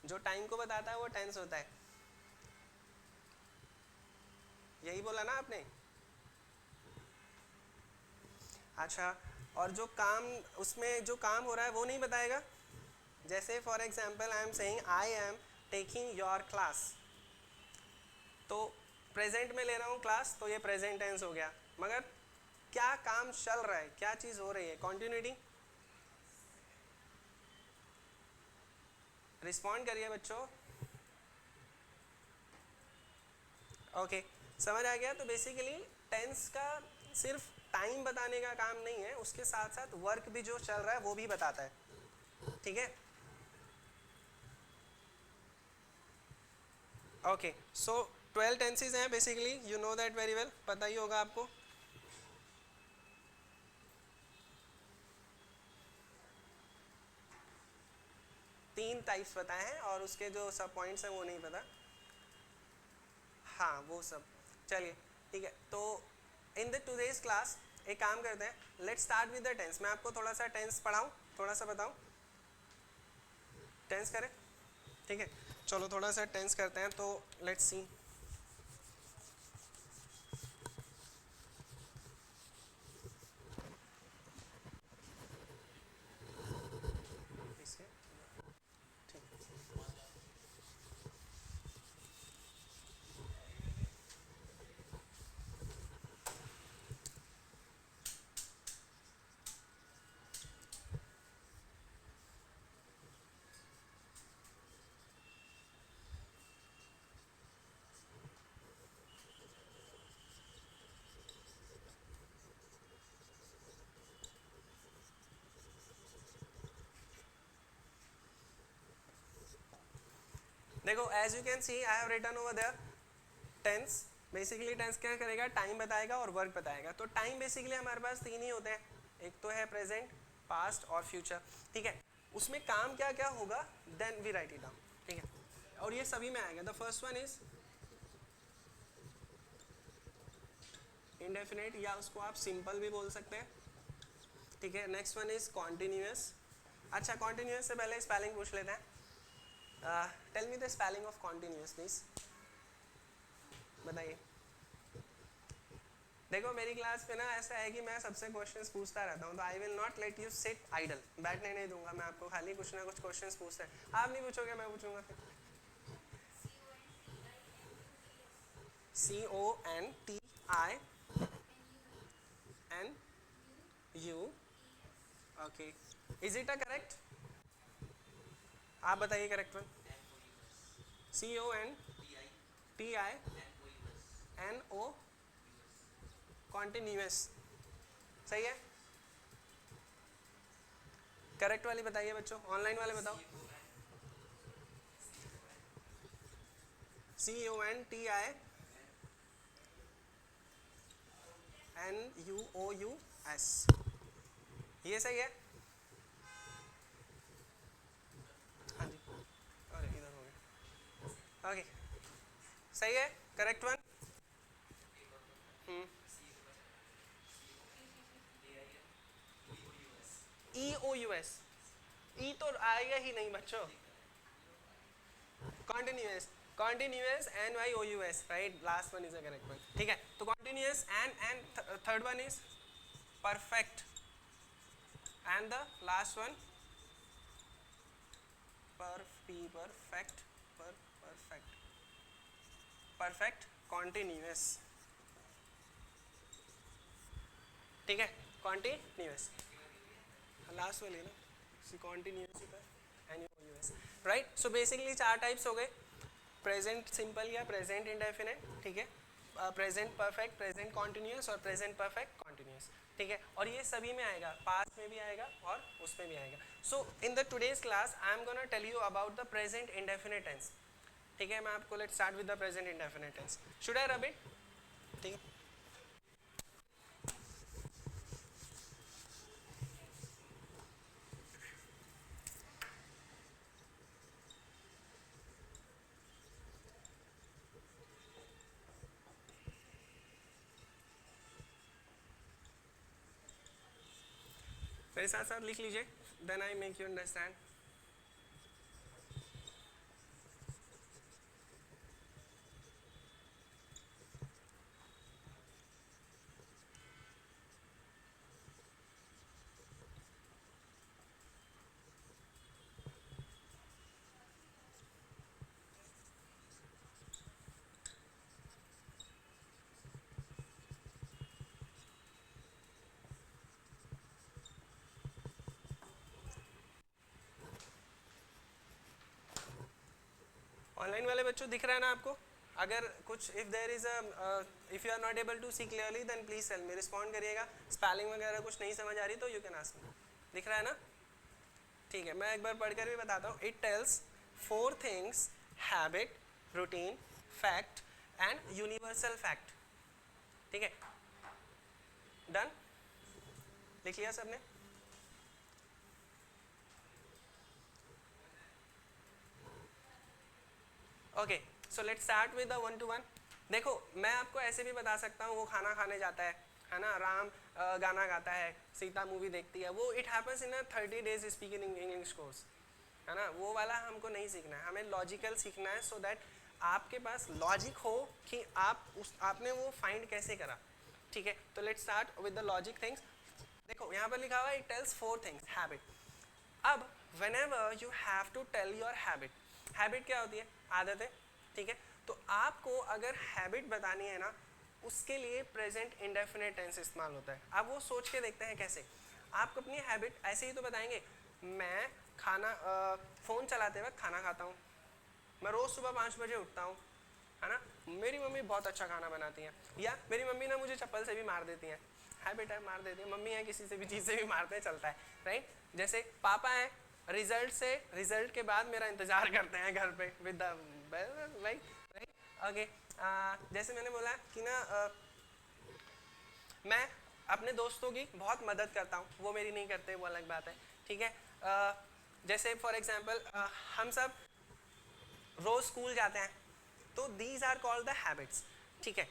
जो टाइम को बताता है वो टेंस होता है, यही बोला ना आपने? अच्छा, और जो काम, उसमें जो काम हो रहा है वो नहीं बताएगा? जैसे for example I am saying I am taking your class, तो प्रेजेंट में ले रहा हूँ क्लास, तो ये प्रेजेंट टेंस हो गया, मगर क्या काम चल रहा है, क्या चीज़ हो रही है? कॉन्टिन्यूटी। रिस्पॉन्ड करिए बच्चों। ओके समझ आ गया। तो बेसिकली टेंस का सिर्फ टाइम बताने का काम नहीं है, उसके साथ साथ वर्क भी जो चल रहा है वो भी बताता है, ठीक है? ओके सो 12 टेंसेज हैं basically, you know that very well, पता ही होगा आपको। तीन टाइप्स पता है और उसके जो सब पॉइंट्स हैं वो नहीं पता। हाँ वो सब, चलिए ठीक है। तो इन द टुडेज क्लास एक काम करते हैं, let's start with the tense. मैं आपको थोड़ा सा टेंस पढ़ाऊँ, थोड़ा सा बताऊँ, टेंस करें, ठीक है? चलो थोड़ा सा टेंस करते हैं, तो लेट्स सी। देखो as you can see I have written over there tense, basically tense क्या करेगा, टाइम बताएगा और वर्क बताएगा। तो टाइम बेसिकली हमारे पास तीन ही होते हैं, एक तो है प्रेजेंट, पास्ट और फ्यूचर, ठीक है। उसमें काम क्या क्या होगा, then we write it down, ठीक है। और ये सभी में आएगा। The first one is indefinite, या उसको आप सिंपल भी बोल सकते हैं, ठीक है। Next one is continuous. अच्छा, कॉन्टिन्यूअस से पहले स्पेलिंग पूछ लेते हैं। Tell me the spelling of continuous please, बताइए। देखो मेरी क्लास पे ना ऐसा है कि मैं सबसे क्वेश्चंस पूछता रहता हूँ, तो I will not let you sit idle, बैठने नहीं दूंगा मैं आपको, खाली कुछ ना कुछ क्वेश्चंस पूछते हैं। आप नहीं पूछोगे, मैं पूछूंगा फिर। CONTINU, okay, is it a correct? आप बताइए करेक्ट वन। CONTINO, कॉन्टिन्यूअस, सही है। करेक्ट वाली बताइए बच्चों, ऑनलाइन वाले बताओ। CONTINUOUS, ये सही है। हाँ जी, अरे इधर हो गया, ओके सही है, करेक्ट वन। EOUS, ई तो आएगा ही नहीं बच्चों। Continuous, continuous NYOUS, right, last one is a correct one, ठीक है। तो continuous and third one is perfect, and the last one perfect, perfect continuous, ठीक है। कॉन्टिन्यूअस लास्ट वाली ना, continuous NUOUS, right. So basically चार टाइप्स हो गए, प्रेजेंट सिंपल या प्रेजेंट इंडेफिनिट, ठीक है, प्रेजेंट परफेक्ट, प्रेजेंट कॉन्टिन्यूअस और प्रेजेंट परफेक्ट कॉन्टिन्यूअस, ठीक है। और ये सभी में आएगा, पास्ट में भी आएगा और उसमें भी आएगा। So in the today's class I am gonna tell you about the present indefinite tense, ठीक है। मैं आपको, let's start with the present indefinite tense. Should I rub it, ठीक है। मेरे साथ साथ लिख लीजिए, then I make you understand. Online वाले बच्चों दिख रहा है ना आपको? अगर कुछ if there is if you are not able to see clearly then please tell me, respond करिएगा। स्पेलिंग वगैरह कुछ नहीं समझ आ रही तो यू कैन आस्क मी। दिख रहा है ना? ठीक है, मैं एक बार पढ़कर भी बताता हूँ। It tells 4 things, habit, routine, fact and universal fact, ठीक है। डन, लिख लिया सबने? Okay, so let's start with the 1 to 1। देखो मैं आपको ऐसे भी बता सकता हूँ, वो खाना खाने जाता है ना, राम गाना गाता है, सीता मूवी देखती है, वो it happens in a 30 days speaking English course, है ना। वो वाला हमको नहीं सीखना है, हमें लॉजिकल सीखना है, सो दैट आपके पास लॉजिक हो कि आपने वो फाइंड कैसे करा, ठीक है। तो let's start with the logic things. देखो यहाँ पर लिखा हुआ है, इट टेल्स 4 थिंग्स, हैबिट। अब whenever you have to tell your habit, habit क्या होती है? आदतें, ठीक है। तो आपको अगर हैबिट बतानी है ना, उसके लिए प्रेजेंट इंडेफिनिट टेंस इस्तेमाल होता है। अब वो सोच के देखते हैं कैसे। आप अपनी हैबिट ऐसे ही तो बताएंगे, मैं खाना फ़ोन चलाते वक्त खाना खाता हूँ, मैं रोज़ सुबह 5 बजे उठता हूँ, है ना, मेरी मम्मी बहुत अच्छा खाना बनाती हैं, या मेरी मम्मी ना मुझे चप्पल से भी मार देती हैं। हैबिट है, मार देती है, मम्मी है किसी से भी चीज़ से भी मारते, चलता है, राइट। जैसे पापा हैं, रिजल्ट के बाद मेरा इंतजार करते हैं घर पे विद द राइट, ओके। जैसे मैंने बोला कि ना मैं अपने दोस्तों की बहुत मदद करता हूँ, वो मेरी नहीं करते, वो अलग बात है, ठीक है। जैसे फॉर एग्जांपल हम सब रोज स्कूल जाते हैं, तो these are called the habits, ठीक है।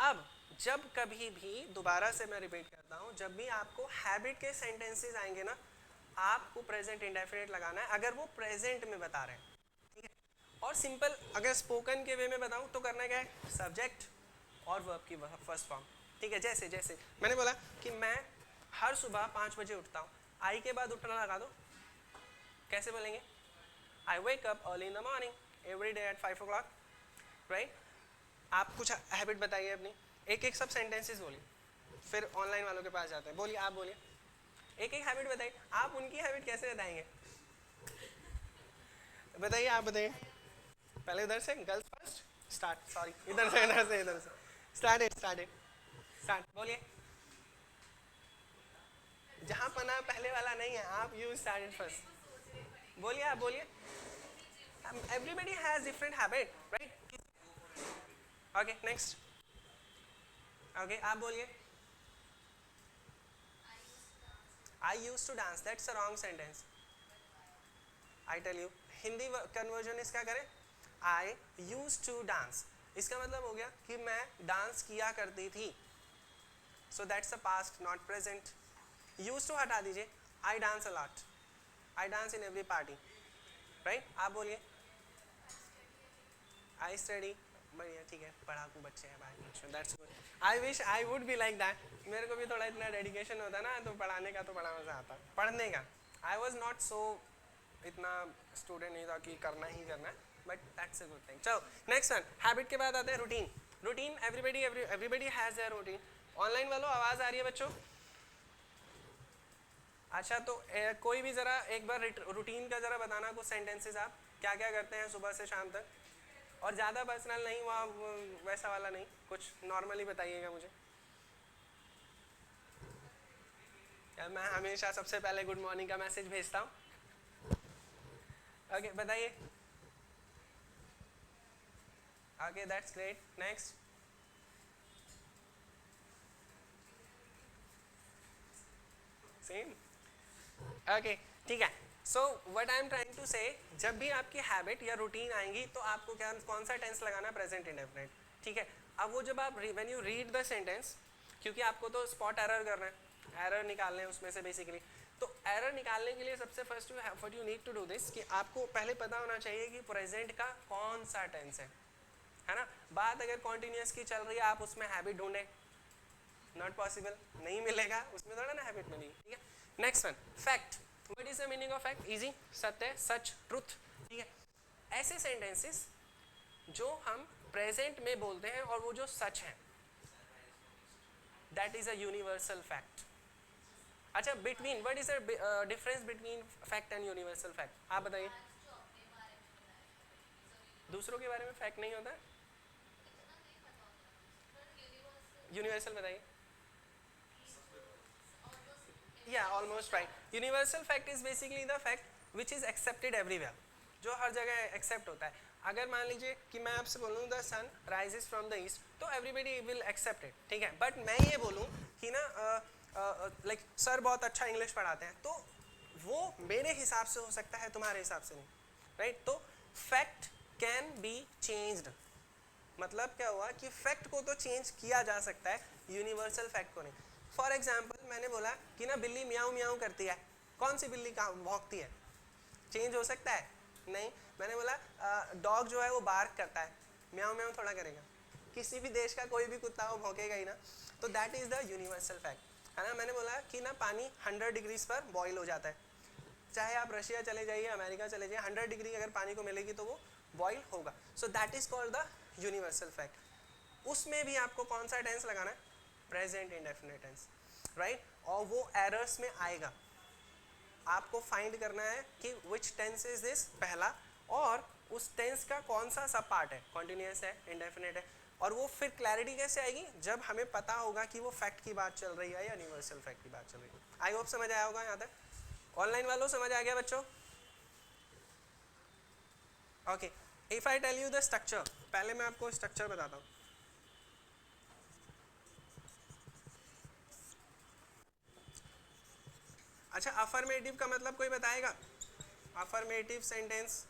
अब जब कभी भी, दोबारा से मैं रिपीट करता हूँ, जब भी आपको हैबिट के सेंटेंसेस आएंगे ना, आपको प्रेजेंट इंडेफिनिट लगाना है अगर वो प्रेजेंट में बता रहे हैं, ठीक है। और सिंपल अगर स्पोकन के वे में बताऊँ तो करना क्या है, सब्जेक्ट और वर्ब की फर्स्ट फॉर्म, ठीक है। जैसे जैसे मैंने बोला कि मैं हर सुबह 5 बजे उठता हूँ, आई के बाद उठना लगा दो, कैसे बोलेंगे, I wake up early in the morning every day at 5 o'clock, right. आप कुछ हैबिट बताइए अपनी, एक एक सब सेंटेंसेस बोलिए, फिर ऑनलाइन वालों के पास जाते हैं, बोलिए, आप बोलिए, एक एक हैबिट बताइए। आप उनकी हैबिट कैसे बताएंगे, बताइए, आप बताइए, पहले इधर से, गर्ल्स फर्स्ट, स्टार्ट, सॉरी, इधर से इधर से इधर से, स्टार्ट बोलिए, जहां पना पहले वाला नहीं है, आप यू स्टार्टेड फर्स्ट, बोलिए, आप बोलिए। Everybody has different habit, right. Okay next, okay आप बोलिए, I use to dance, that's a wrong sentence, I tell you, Hindi conversion इसका करें, आई यूज टू डांस, इसका मतलब हो गया कि मैं डांस किया करती थी, so that's a past not present. Use to हटा दीजिए, I dance a lot, I dance in every party, right. आप बोलिए, आई स्टडी, बढ़िया, ठीक है, पढ़ाकू बच्चे हैं भाई, that's good, I wish I would be like that, मेरे को भी थोड़ा इतना डेडिकेशन होता ना, तो पढ़ाने का तो बड़ा मजा आता, पढ़ने का। आई वॉज नॉट सो, इतना स्टूडेंट नहीं था कि करना ही करना है, but that's a good thing. चलो नेक्स्ट वन, हैबिट के बाद आते हैं routine. Routine, everybody has a routine. Online वालों आवाज आ रही है बच्चों? अच्छा, तो कोई भी जरा एक बार रूटीन का जरा बताना कुछ सेंटेंसेस, आप क्या क्या करते हैं सुबह से शाम तक, और ज़्यादा पर्सनल नहीं, वहाँ वैसा वाला नहीं, कुछ नॉर्मली बताइएगा मुझे। यार मैं हमेशा सबसे पहले गुड मॉर्निंग का मैसेज भेजता हूँ। ओके बताइए। Okay that's great, next. Same, okay ठीक है। So what I am trying to say, जब भी आपकी हैबिट या रूटीन आएंगी तो आपको क्या, कौन सा टेंस लगाना, प्रेजेंट इंडेफिनिट, ठीक है। अब वो जब आप when you read the sentence, क्योंकि आपको तो स्पॉट एरर करना है, एरर निकालने हैं उसमें से बेसिकली, तो एरर निकालने के लिए सबसे first what you need to do this, कि आपको पहले पता होना चाहिए कि प्रेजेंट का कौन सा टेंस है ना। बात अगर कॉन्टिन्यूस की चल रही है, आप उसमें हैबिट ढूंढें, नॉट पॉसिबल, नहीं मिलेगा उसमें, थोड़ा ना हैबिट मिलेगी, ठीक है। Next one, fact. What is the meaning of fact? Easy, सत्य, सच, ट्रुथ, ठीक है। ऐसे सेंटेंसेस जो हम प्रेजेंट में बोलते हैं और वो जो सच है, that is a universal fact. अच्छा, between, what is the difference between fact and universal fact, आप बताइए। दूसरों के बारे में फैक्ट नहीं होता, यूनिवर्सल बताइए। Yeah, almost right. Universal fact is basically the fact which is accepted everywhere, जो हर जगह एक्सेप्ट होता है। अगर मान लीजिए कि मैं आपसे बोलूँ the sun rises from the east, तो एवरीबडी विल एक्सेप्ट इट, ठीक है। बट मैं ये बोलूँ कि ना लाइक सर बहुत अच्छा इंग्लिश पढ़ाते हैं, तो वो मेरे हिसाब से हो सकता है, तुम्हारे हिसाब से नहीं, राइट। तो फैक्ट कैन बी चेंज्ड, मतलब क्या हुआ कि फैक्ट को तो चेंज किया जा सकता है, यूनिवर्सल फैक्ट को नहीं। फॉर एग्जाम्पल मैंने बोला कि ना बिल्ली म्याऊं म्याऊं करती है, कौन सी बिल्ली का भौंकती है, चेंज हो सकता है? नहीं। मैंने बोला डॉग जो है वो बार्क करता है, म्याऊं म्याऊं थोड़ा करेगा, किसी भी देश का कोई भी कुत्ता वो भौंकेगा ही ना, तो that is the universal fact, है ना। मैंने बोला कि ना पानी 100 डिग्रीज पर बॉईल हो जाता है, चाहे आप रशिया चले जाइए, अमेरिका चले जाइए, 100 डिग्री अगर पानी को मिलेगी तो वो बॉईल होगा, so that is called the universal fact. उसमें भी आपको कौन सा टेंस लगाना है, प्रेजेंट इंडेफिनिट टेंस, राइट। और वो एरर्स में आएगा, आपको फाइंड करना है कि विच टेंस इज दिस, पहला, और उस टेंस का कौन सा सब पार्ट है, कॉन्टिन्यूस है, इंडेफिनिट है। और वो फिर क्लैरिटी कैसे आएगी, जब हमें पता होगा कि वो फैक्ट की बात चल रही है या यूनिवर्सल फैक्ट की बात चल रही है। आई होप समझ आया होगा यहाँ तक। ऑनलाइन वालों समझ आ गया बच्चों? Okay if I tell you the structure, पहले मैं आपको स्ट्रक्चर बताता हूँ. अच्छा, अफर्मेटिव का मतलब कोई बताएगा? Affirmative sentence.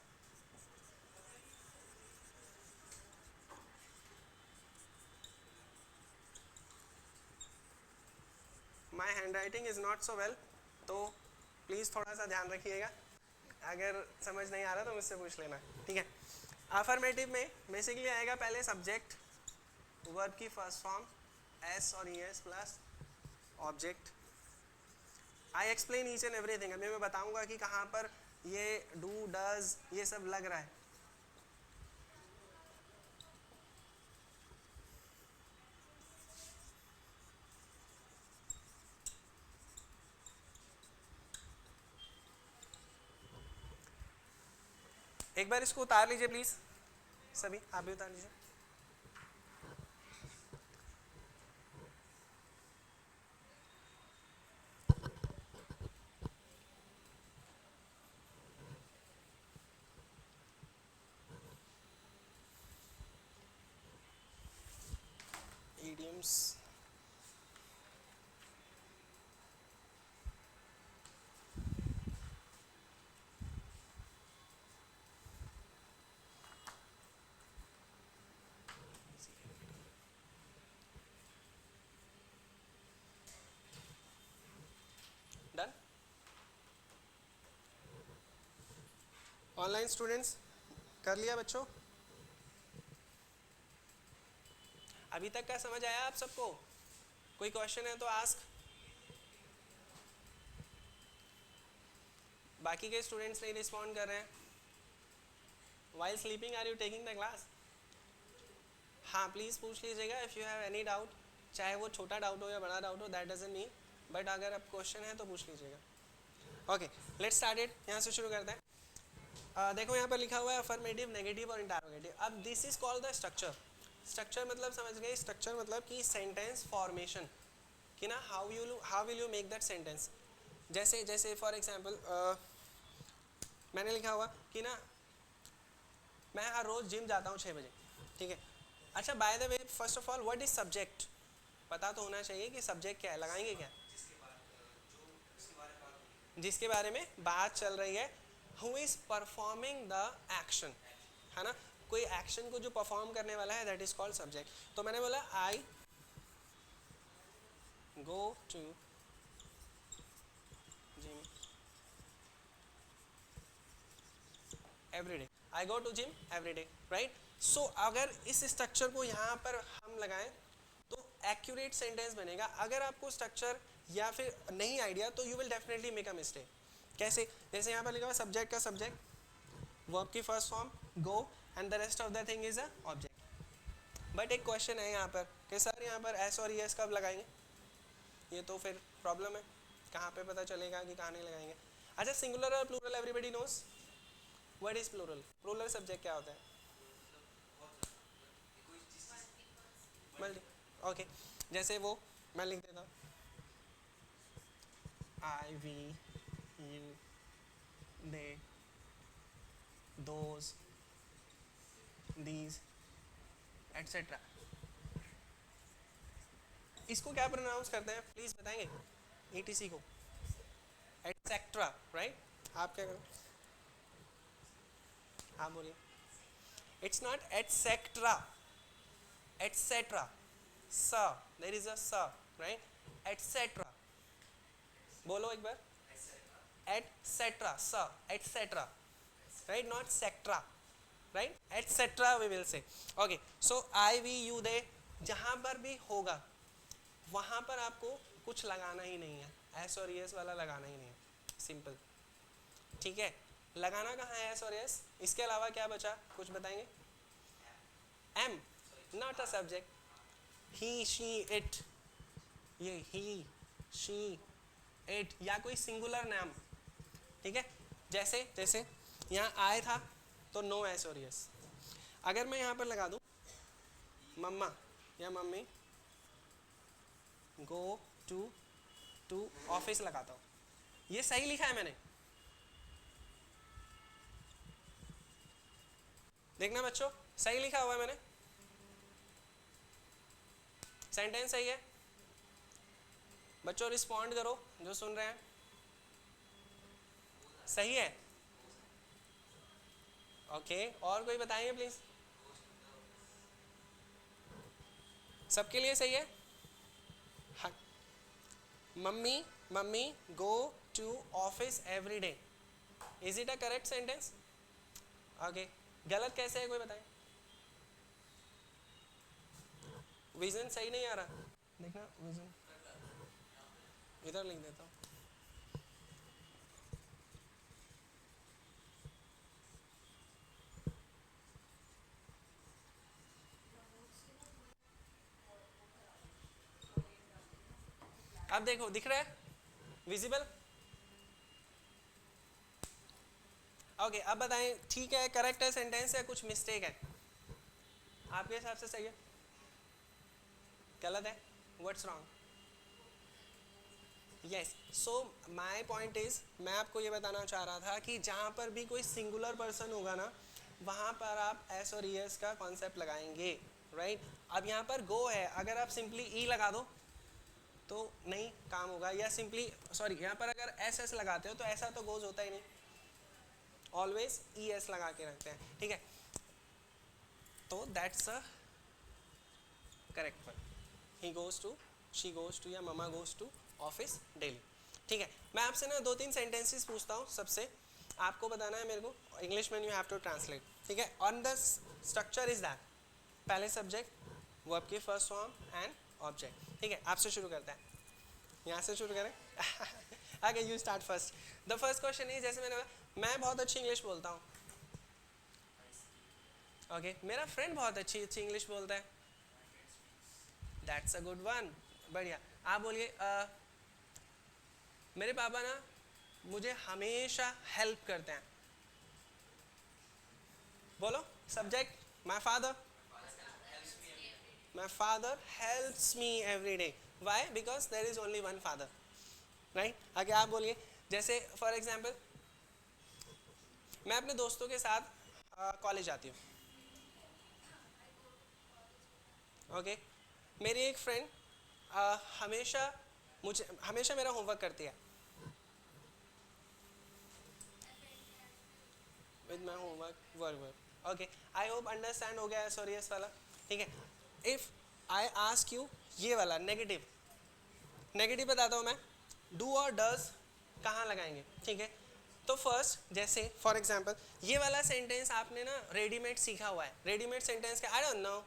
My hand writing is not so well, तो प्लीज़ थोड़ा सा ध्यान रखिएगा. अगर समझ नहीं आ रहा तो मुझसे पूछ लेना, ठीक है. अफर्मेटिव में बेसिकली आएगा पहले सब्जेक्ट, वर्ब की फर्स्ट फॉर्म एस और E S plus object. I explain each and everything. अभी मैं बताऊंगा कि कहाँ पर ये डू डज ये सब लग रहा है. एक बार इसको उतार लीजिए प्लीज, सभी आप भी उतार लीजिए. idioms. डन. ऑनलाइन स्टूडेंट्स कर लिया बच्चों? अभी तक का समझ आया आप सबको? कोई क्वेश्चन है तो आस्क. बाकी के स्टूडेंट्स नहीं रिस्पॉन्ड कर रहे हैं. While sleeping are you taking the class? हाँ प्लीज़ पूछ लीजिएगा if you have any doubt, चाहे वो छोटा डाउट हो या बड़ा डाउट हो, दैट डजंट मीन, बट अगर अब क्वेश्चन है तो पूछ लीजिएगा. Okay let's start it. यहाँ से शुरू करते हैं. देखो यहाँ पर लिखा हुआ है अफर्मेटिव, नेगेटिव और इंटरोगेटिव. अब this is called the structure. Structure मतलब समझ गए? स्ट्रक्चर मतलब कि सेंटेंस फॉर्मेशन, कि ना how will you make that sentence. जैसे जैसे फॉर एग्जांपल मैंने लिखा हुआ कि ना मैं हर रोज़ जिम जाता हूँ 6 बजे, ठीक है. अच्छा by the way first of all what is subject, पता तो होना चाहिए कि सब्जेक्ट क्या है. लगाएंगे क्या? जिसके बारे में बात चल रही है. Who is performing the action, है ना. कोई एक्शन को जो परफॉर्म करने वाला है दैट इज कॉल्ड सब्जेक्ट. तो मैंने बोला I go to gym every day. I go to gym every day, right. So अगर इस स्ट्रक्चर को यहाँ पर हम लगाएं तो एक्यूरेट सेंटेंस बनेगा. अगर आपको स्ट्रक्चर या फिर नहीं आइडिया तो you will definitely make a mistake. कैसे? जैसे यहाँ पर लिखा हुआ सब्जेक्ट का सब्जेक्ट, वर्ब की first form go and the rest of the thing is a object. But एक क्वेश्चन है यहाँ पर कि सर यहाँ पर एस और एस कब लगाएंगे? ये तो फिर प्रॉब्लम है, कहाँ पे पता चलेगा कि कहाँ नहीं लगाएंगे. अच्छा सिंगुलर और plural everybody knows. What is plural? Plural subject क्या होता है? मल्टी. ओके जैसे वो मैं लिख देता हूँ I we you they those these etcetera. इसको क्या प्रोनाउंस करते हैं प्लीज बताएंगे? ETC को एटसेट्रा, राइट. आप क्या करो? हाँ बोलिए. It's not etcetera, etcetera. S there is a S, right. Etcetera बोलो एक बार. Etcetera, S etcetera, right. Not सेक्ट्रा, right. Etcetera we will say. Okay so I we you they जहाँ पर भी होगा वहाँ पर आपको कुछ लगाना ही नहीं है. एस और एस वाला लगाना ही नहीं है. सिंपल, ठीक है. लगाना कहाँ है एस और एस? इसके अलावा क्या बचा? कुछ बताएंगे? Am not a subject. He she it, ये ही शी इट या कोई सिंगुलर नाम, ठीक है. जैसे जैसे यहाँ आए था तो नो एस और एस. अगर मैं यहाँ पर लगा दूँ मम्मा या मम्मी गो टू ऑफिस लगाता हूँ, ये सही लिखा है मैंने. देखना बच्चों, सही लिखा हुआ है मैंने, सेंटेंस सही है बच्चों, रिस्पॉन्ड करो जो सुन रहे हैं, सही है? ओके, और कोई बताएंगे प्लीज? सबके लिए सही है? हाँ, mummy mummy go to office every day, is it a correct sentence? Okay, गलत कैसे है कोई बताए? विजन सही नहीं आ रहा, देखना विजन इधर लिख देता हूँ। अब देखो दिख रहा है, विजिबल? ओके, अब बताएं ठीक है, करेक्ट है सेंटेंस या कुछ मिस्टेक है? आपके हिसाब से सही है, गलत है? What's wrong? Yes, so my point is, मैं आपको ये बताना चाह रहा था कि जहाँ पर भी कोई सिंगुलर पर्सन होगा ना, वहाँ पर आप एस और ईएस का कॉन्सेप्ट लगाएंगे, राइट? अब यहाँ पर गो है, अगर आप सिंपली ई लगा दो तो नहीं काम होगा, या सिंपली सॉरी यहाँ पर अगर एस एस लगाते हो तो ऐसा तो गोज होता ही नहीं, ऑलवेज ई एस लगा के रखते हैं, ठीक है? तो that's a correct one, he goes to, she goes to, या mama goes to office daily, ठीक है? मैं आपसे ना 2-3 सेंटेंसेस पूछता हूँ सबसे, आपको बताना है मेरे को इंग्लिश में, यू हैव टू ट्रांसलेट, ठीक है? On the structure is that, पहले सब्जेक्ट, वर्ब की फर्स्ट फॉर्म एंड ऑब्जेक्ट, ठीक है? आपसे शुरू करते हैं, यहाँ से शुरू करें? आगे you start first. The first question is, जैसे मैंने बोला, मैं बहुत अच्छी इंग्लिश बोलता हूँ, ओके, मेरा फ्रेंड बहुत अच्छी अच्छी इंग्लिश बोलता है, दैट्स अ गुड वन, बढ़िया। आप बोलिए मेरे पापा ना मुझे हमेशा हेल्प करते हैं, बोलो subject, my father, my father helps me every day, why? Because there is only one father, right? आगे आप बोलिए, जैसे फॉर एग्जांपल मैं अपने दोस्तों के साथ कॉलेज जाती हूँ, ओके, मेरी एक फ्रेंड हमेशा मेरा होमवर्क करती है, with my homework work, okay, I hope understand हो गया है, सॉरी यस वाला, ठीक है? इफ आई आस्क यू ये वाला नेगेटिव, नेगेटिव बताता हूँ मैं, डू और डज कहाँ लगाएंगे, ठीक है? तो फर्स्ट जैसे फॉर एग्जांपल ये वाला सेंटेंस आपने ना रेडीमेड सीखा हुआ है, रेडीमेड सेंटेंस का I don't know,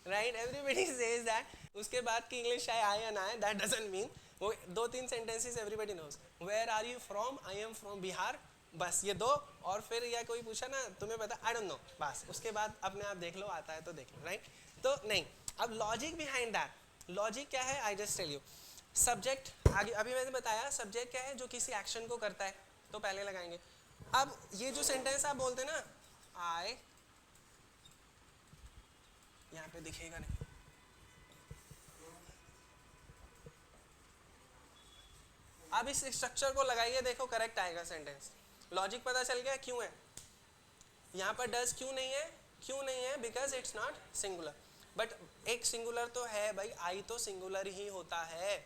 right? Everybody says that, उसके बाद की English I and I, that doesn't mean, वो 2-3 sentences everybody knows, where are you from, I am from Bihar, बस ये दो, और फिर या कोई पूछा ना तुम्हें पता, आई डोंट नो, बस उसके बाद अपने आप देख लो, आता है तो देख लो, राइट? तो नहीं, अब लॉजिक बिहाइंड दैट, लॉजिक क्या है, I just tell you, subject आगे अभी मैंने बताया, सब्जेक्ट क्या है, जो किसी एक्शन को करता है तो पहले लगाएंगे। अब ये जो सेंटेंस आप बोलते हैं ना, आई, यहाँ पे दिखेगा नहीं, अब इस स्ट्रक्चर को लगाइए, देखो करेक्ट आएगा सेंटेंस, लॉजिक पता चल गया क्यों है, यहाँ पर डज क्यों नहीं है, क्यों नहीं है, because it's not singular, but एक सिंगुलर तो है भाई, आई तो सिंगुलर ही होता है,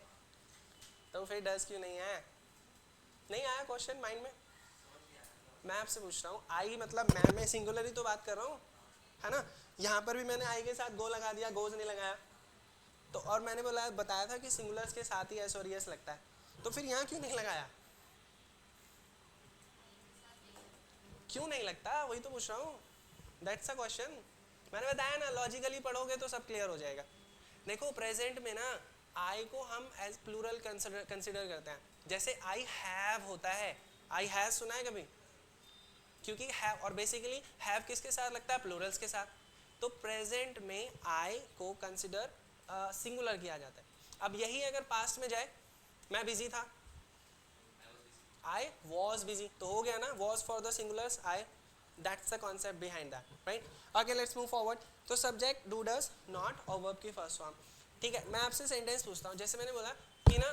तो फिर डज क्यों नहीं है? नहीं आया क्वेश्चन माइंड में? मैं आपसे पूछ रहा हूँ, आई मतलब मैं सिंगुलर ही तो बात कर रहा हूँ, है ना? यहाँ पर भी मैंने आई के साथ गो लगा दिया, गोज नहीं लगाया, तो और मैंने बताया था कि सिंगुलर्स के साथ ही एस और एस लगता है, तो फिर यहाँ क्यों नहीं लगाया, क्यों नहीं लगता, वही तो पूछ रहा हूँ, दैट्स अ क्वेश्चन। मैंने बताया ना, लॉजिकली पढ़ोगे तो सब क्लियर हो जाएगा। देखो प्रेजेंट में ना आई को हम एज प्लूरल कंसिडर करते हैं, जैसे आई हैव होता है, आई हैव सुना है कभी? क्योंकि हैव और बेसिकली हैव किसके साथ लगता है, प्लूरल्स के साथ, तो प्रेजेंट में आई को कंसिडर सिंगुलर किया जाता है। अब यही अगर पास्ट में जाए, मैं बिजी था, आई वॉज बिजी, तो हो गया ना, was for the singulars, I, that's the concept behind that, right? Okay, let's move forward. तो सब्जेक्ट डू डज नॉट और वर्ब की फर्स्ट फॉर्म, ठीक है? मैं आपसे सेंटेंस पूछता हूँ, जैसे मैंने बोला कि ना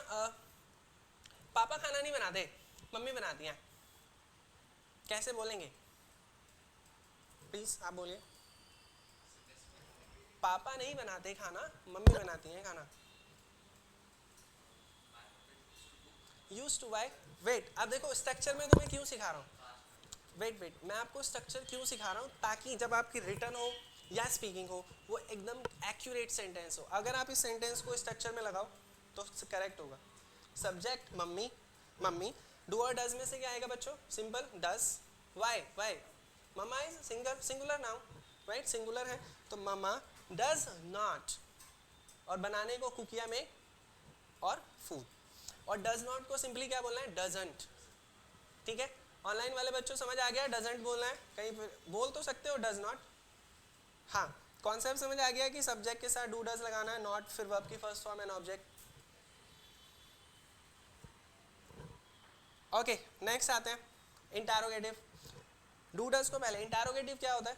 पापा खाना नहीं बनाते, मम्मी बनाती हैं, कैसे बोलेंगे? प्लीज आप बोलिए। पापा नहीं बनाते खाना, मम्मी बनाती हैं खाना। Use to bye. वेट, अब देखो स्ट्रक्चर में तुम्हें क्यों सिखा रहा हूँ। वेट, मैं आपको स्ट्रक्चर क्यों सिखा रहा हूँ, ताकि जब आपकी रिटर्न हो या स्पीकिंग हो वो एकदम एक्यूरेट सेंटेंस हो। अगर आप इस सेंटेंस को स्ट्रक्चर में लगाओ तो करेक्ट होगा। Subject mummy, mummy. डू और डज में से क्या आएगा बच्चों? Simple does. Why mamma is singular noun, right, singular है तो मम्मा डज नॉट। और बनाने को कुकिया में और फूड। और डज नॉट को सिंपली क्या बोलना है? डजंट। ठीक है, ऑनलाइन वाले बच्चों समझ आ गया डजंट बोलना है? कहीं बोल तो सकते हो डज नॉट। हाँ, कॉन्सेप्ट समझ आ गया कि सब्जेक्ट के साथ डू डज लगाना है, नॉट फिर वर्ब की first form and object. Okay, next आते हैं इंटरोगेटिव। डू डज को पहले, इंटरोगेटिव क्या होता है?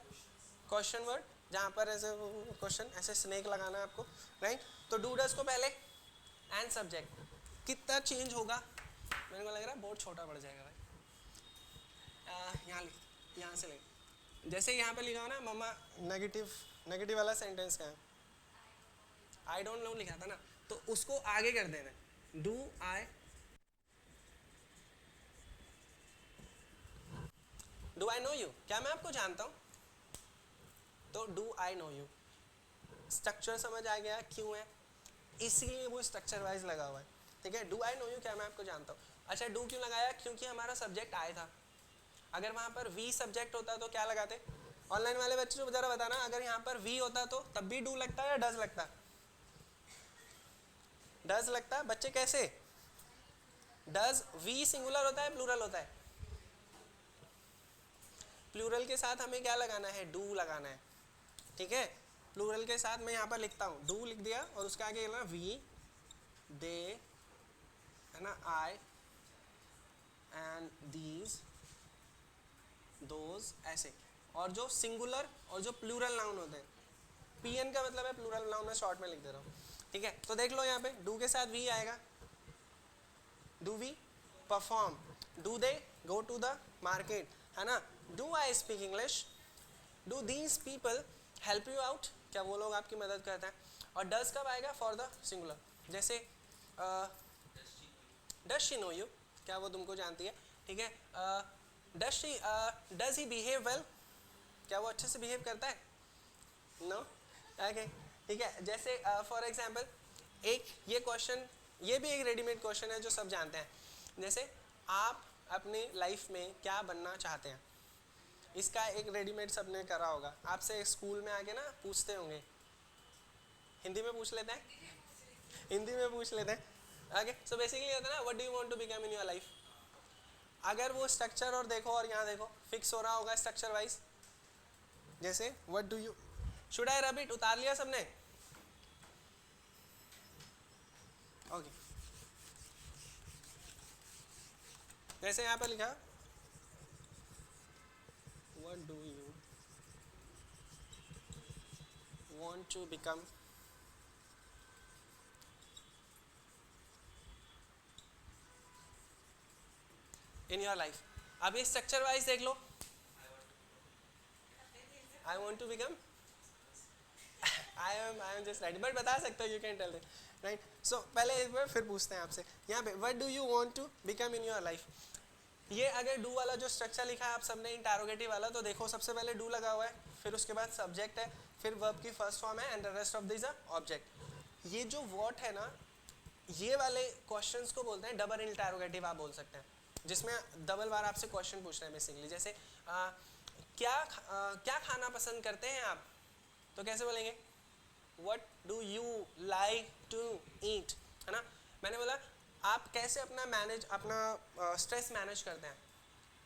क्वेश्चन वर्ड, जहाँ पर ऐसे क्वेश्चन ऐसे स्नेक लगाना है आपको, राइट। तो डू डज को पहले एंड सब्जेक्ट। कितना चेंज होगा? मेरे को लग रहा है बहुत छोटा पड़ जाएगा भाई। यहाँ लिख, यहाँ से लिख। जैसे यहाँ पे लिखा हो ना मम्मा, नेगेटिव वाला सेंटेंस का है, आई डोंट नो लिखा था ना, तो उसको आगे कर देना। डू आई नो यू, क्या मैं आपको जानता हूँ? तो do I know you. Structure समझ आ गया क्यों है? इसीलिए वो स्ट्रक्चर वाइज लगा हुआ है। ठीक है, डू आई नो यू, क्या मैं आपको जानता हूँ। अच्छा, डू क्यों लगाया? क्योंकि हमारा सब्जेक्ट आई था। अगर वहाँ पर वी सब्जेक्ट होता तो क्या लगाते? ऑनलाइन वाले बच्चों को जरा बताना, अगर यहाँ पर वी होता तो तब भी डू लगता है या डज लगता? डज लगता। बच्चे कैसे? डज वी सिंगुलर होता है प्लूरल होता है? प्लूरल के साथ हमें क्या लगाना है? डू लगाना है। ठीक है, प्लूरल के साथ मैं यहाँ पर लिखता हूँ, डू लिख दिया और उसका आगे लिखना वी, दे, है ना, आई एंड दीज, दोज, ऐसे। और जो सिंगुलर और जो प्लूरल नाउन होते हैं, पीएन का मतलब है प्लूरल नाउन, मैं शॉर्ट में लिख दे रहा हूँ। ठीक है, तो देख लो यहाँ पे डू के साथ वी आएगा। Do we perform, do they go to the market, है ना। Do I speak English, do these people help you out, क्या वो लोग आपकी मदद करते हैं। और डज कब आएगा? For the singular. जैसे डज शी नो यू, क्या वो तुमको जानती है? ठीक है, डज ही बिहेव वेल, क्या वो अच्छे से बिहेव करता है? नो। ओके, ठीक है। जैसे फॉर एग्जाम्पल एक ये क्वेश्चन, ये भी एक रेडीमेड क्वेश्चन है जो सब जानते हैं। जैसे आप अपनी लाइफ में क्या बनना चाहते हैं, इसका एक रेडीमेड सबने करा होगा। आपसे स्कूल में आके ना पूछते होंगे, हिंदी में पूछ लेते हैं, हिंदी में पूछ लेते हैं। ओके, सो बेसिकली होता है ना, what do you want to become in your life. अगर वो स्ट्रक्चर और देखो और यहाँ देखो फिक्स हो रहा होगा स्ट्रक्चर वाइज। जैसे what do you, should I rub it, उतार लिया सबने? ओके, जैसे यहाँ पर लिखा what do you want to become in your life. अब ये स्ट्रक्चर वाइज देख लो। I want to become, I am just right, but बता सकते हो, you can tell it, right. So पहले एक बार फिर पूछते हैं आपसे यहाँ पे, what do you want to become in your life. ये अगर डू वाला जो स्ट्रक्चर लिखा है आप सबने इंटरोगेटिव वाला, तो देखो सबसे पहले डू लगा हुआ है, फिर उसके बाद सब्जेक्ट है, फिर वर्ब की फर्स्ट फॉर्म है and the rest of this object. ये जो व्हाट है ना, ये वाले क्वेश्चंस को बोलते हैं डबल इंटरोगेटिव, आप बोल सकते हैं, जिसमें डबल बार आपसे क्वेश्चन पूछ रहे हैं बेसिकली। जैसे क्या खाना पसंद करते हैं आप, तो कैसे बोलेंगे? What do you like to eat, है ना। मैंने बोला आप कैसे अपना स्ट्रेस मैनेज करते हैं,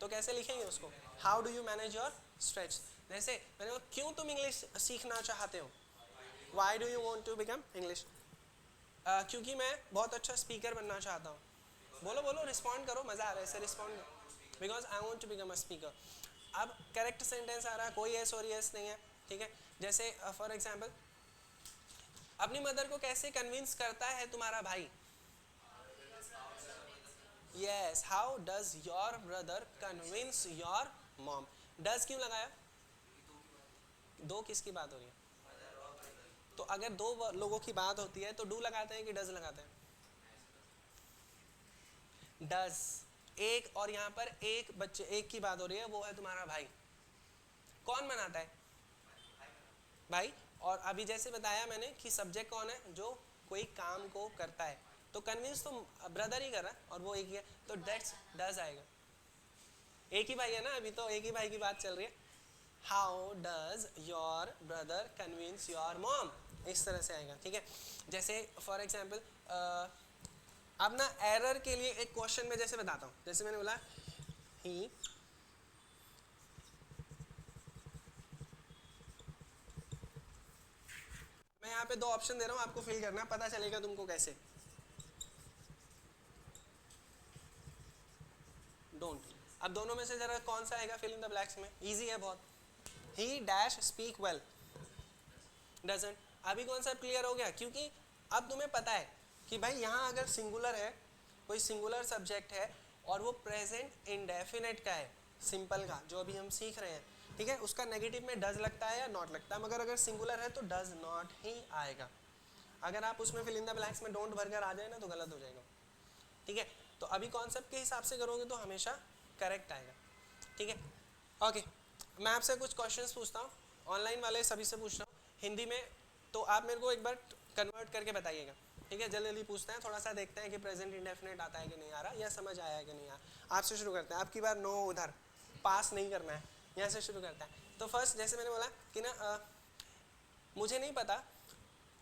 तो कैसे लिखेंगे उसको? How do you manage your stress. जैसे मैंने बोला क्यों तुम इंग्लिश सीखना चाहते हो, why do you want to become English. क्योंकि मैं बहुत अच्छा स्पीकर बनना चाहता हूँ। बोलो बोलो, रिस्पॉन्ड करो, मज़ा आ रहा है ऐसे रिस्पॉन्ड करो। Because I want to become a speaker. अब करेक्ट सेंटेंस आ रहा है, कोई एस और यस नहीं है, ठीक है। जैसे फॉर एग्जाम्पल अपनी मदर को कैसे कन्विंस करता है तुम्हारा भाई? Yes, how does your brother convince your mom. Does क्यों लगाया? दो किसकी बात हो रही है? तो अगर दो लोगों की बात होती है तो डू लगाते हैं कि डज लगाते हैं? डज। एक, और यहाँ पर एक बच्चे, एक की बात हो रही है, वो है तुम्हारा भाई। कौन बनाता है? भाई। और अभी जैसे बताया मैंने कि सब्जेक्ट कौन है? जो कोई काम को करता है। तो कन्विंस तो ब्रदर ही कर रहा है और वो एक ही है, तो दैट्स डज आएगा। एक ही भाई है ना, अभी तो एक ही भाई की बात चल रही है। How does your brother convince your mom, इस तरह से आएगा। ठीक है, जैसे फॉर एग्जाम्पल अब ना एरर के लिए एक क्वेश्चन में जैसे बताता हूँ, जैसे मैंने बोला ही, मैं यहाँ पे दो ऑप्शन दे रहा हूँ, आपको फिल करना, पता चलेगा तुमको कैसे। डोंट। अब दोनों में से जरा कौन सा आएगा फिल इन द ब्लैक्स में? इजी है बहुत। ही डैश स्पीक वेल, डजंट। अभी कौन सा क्लियर हो गया? क्योंकि अब तुम्हें पता है कि भाई यहाँ अगर सिंगुलर है, कोई सिंगुलर सब्जेक्ट है और वो प्रेजेंट इंडेफिनेट का है, सिंपल का, जो अभी हम सीख रहे हैं, ठीक है, उसका नेगेटिव में डज लगता है या नॉट लगता है, मगर अगर सिंगुलर है तो डज नॉट ही आएगा। अगर आप उसमें फिल इन द ब्लैंक्स में डोंट भरकर आ जाए ना तो गलत हो जाएगा। ठीक है, तो अभी कॉन्सेप्ट के हिसाब से करोगे तो हमेशा करेक्ट आएगा। ठीक है, ओके। मैं आपसे कुछ क्वेश्चंस पूछता हूँ, ऑनलाइन वाले सभी से पूछ रहा हूँ हिंदी में, तो आप मेरे को एक बार कन्वर्ट करके बताइएगा। ठीक है, जल्दी जल्दी पूछते हैं, थोड़ा सा देखते हैं कि प्रेजेंट इंडेफिनेट आता है कि नहीं आ रहा, या समझ आया है कि नहीं आया। आपसे शुरू करते हैं, आपकी बार नो, उधर पास नहीं करना है, यहाँ से शुरू करते हैं। तो फर्स्ट जैसे मैंने बोला कि ना मुझे नहीं पता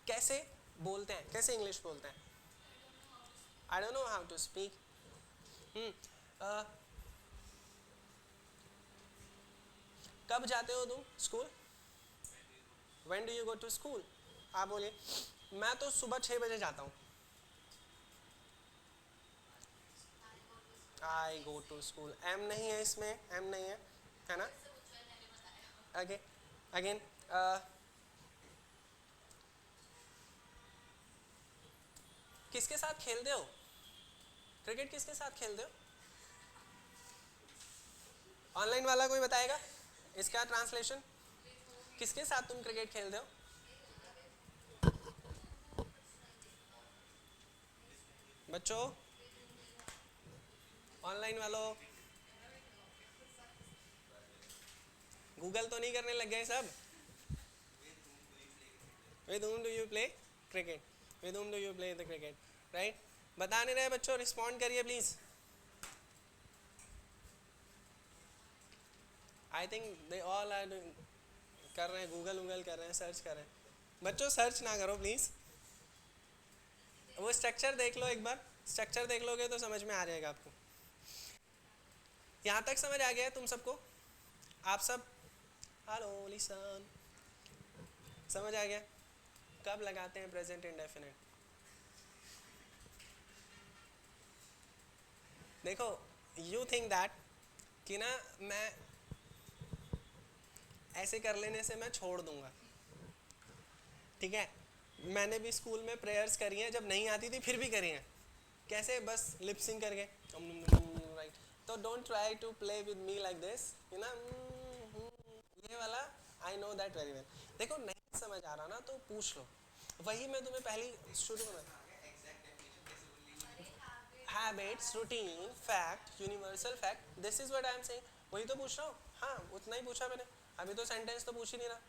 कैसे बोलते हैं, कैसे इंग्लिश बोलते हैं, I don't know how to speak. कब जाते हो तुम school? When do you go to school? आप बोलिए। मैं तो सुबह 6 बजे जाता हूँ। I go to school, am नहीं है इसमें, एम नहीं है ना? ओके, अगेन किसके साथ खेलते हो? क्रिकेट किसके साथ खेलते हो? ऑनलाइन वाला कोई बताएगा इसका ट्रांसलेशन? किसके साथ तुम क्रिकेट खेलते हो? बच्चों, ऑनलाइन वालों, गूगल तो नहीं करने लग गए सब? With whom do you play cricket? With whom do you play the cricket? Right? बता नहीं रहे बच्चों, रिस्पॉन्ड करिए please. I think they all are कर रहे हैं, गूगल कर रहे हैं, सर्च कर रहे हैं। बच्चों सर्च ना करो प्लीज, वो स्ट्रक्चर देख लो एक बार, स्ट्रक्चर देख लोगे तो समझ में आ जाएगा आपको। यहाँ तक समझ आ गया है तुम सबको? आप सब हेलो लिसन, समझ आ गया? कब लगाते हैं प्रेजेंट इंडेफिनिट? देखो, यू थिंक दैट कि ना मैं ऐसे कर लेने से मैं छोड़ दूंगा। ठीक है, मैंने भी स्कूल में प्रेयर्स करी हैं, जब नहीं आती थी फिर भी करी हैं। कैसे? बस लिपसिंग करके, राइट। तो don't try to play with me like this, you ना, ये वाला I know that very well. देखो नहीं समझ आ रहा ना तो पूछ लो, वही मैं तुम्हें पहली शुरू में, habits, routine, fact, universal fact, this is what I am saying, वही तो पूछ रहा हूँ। हाँ, उतना ही पूछा मैंने, अभी तो सेंटेंस तो पूछ ही नहीं रहा।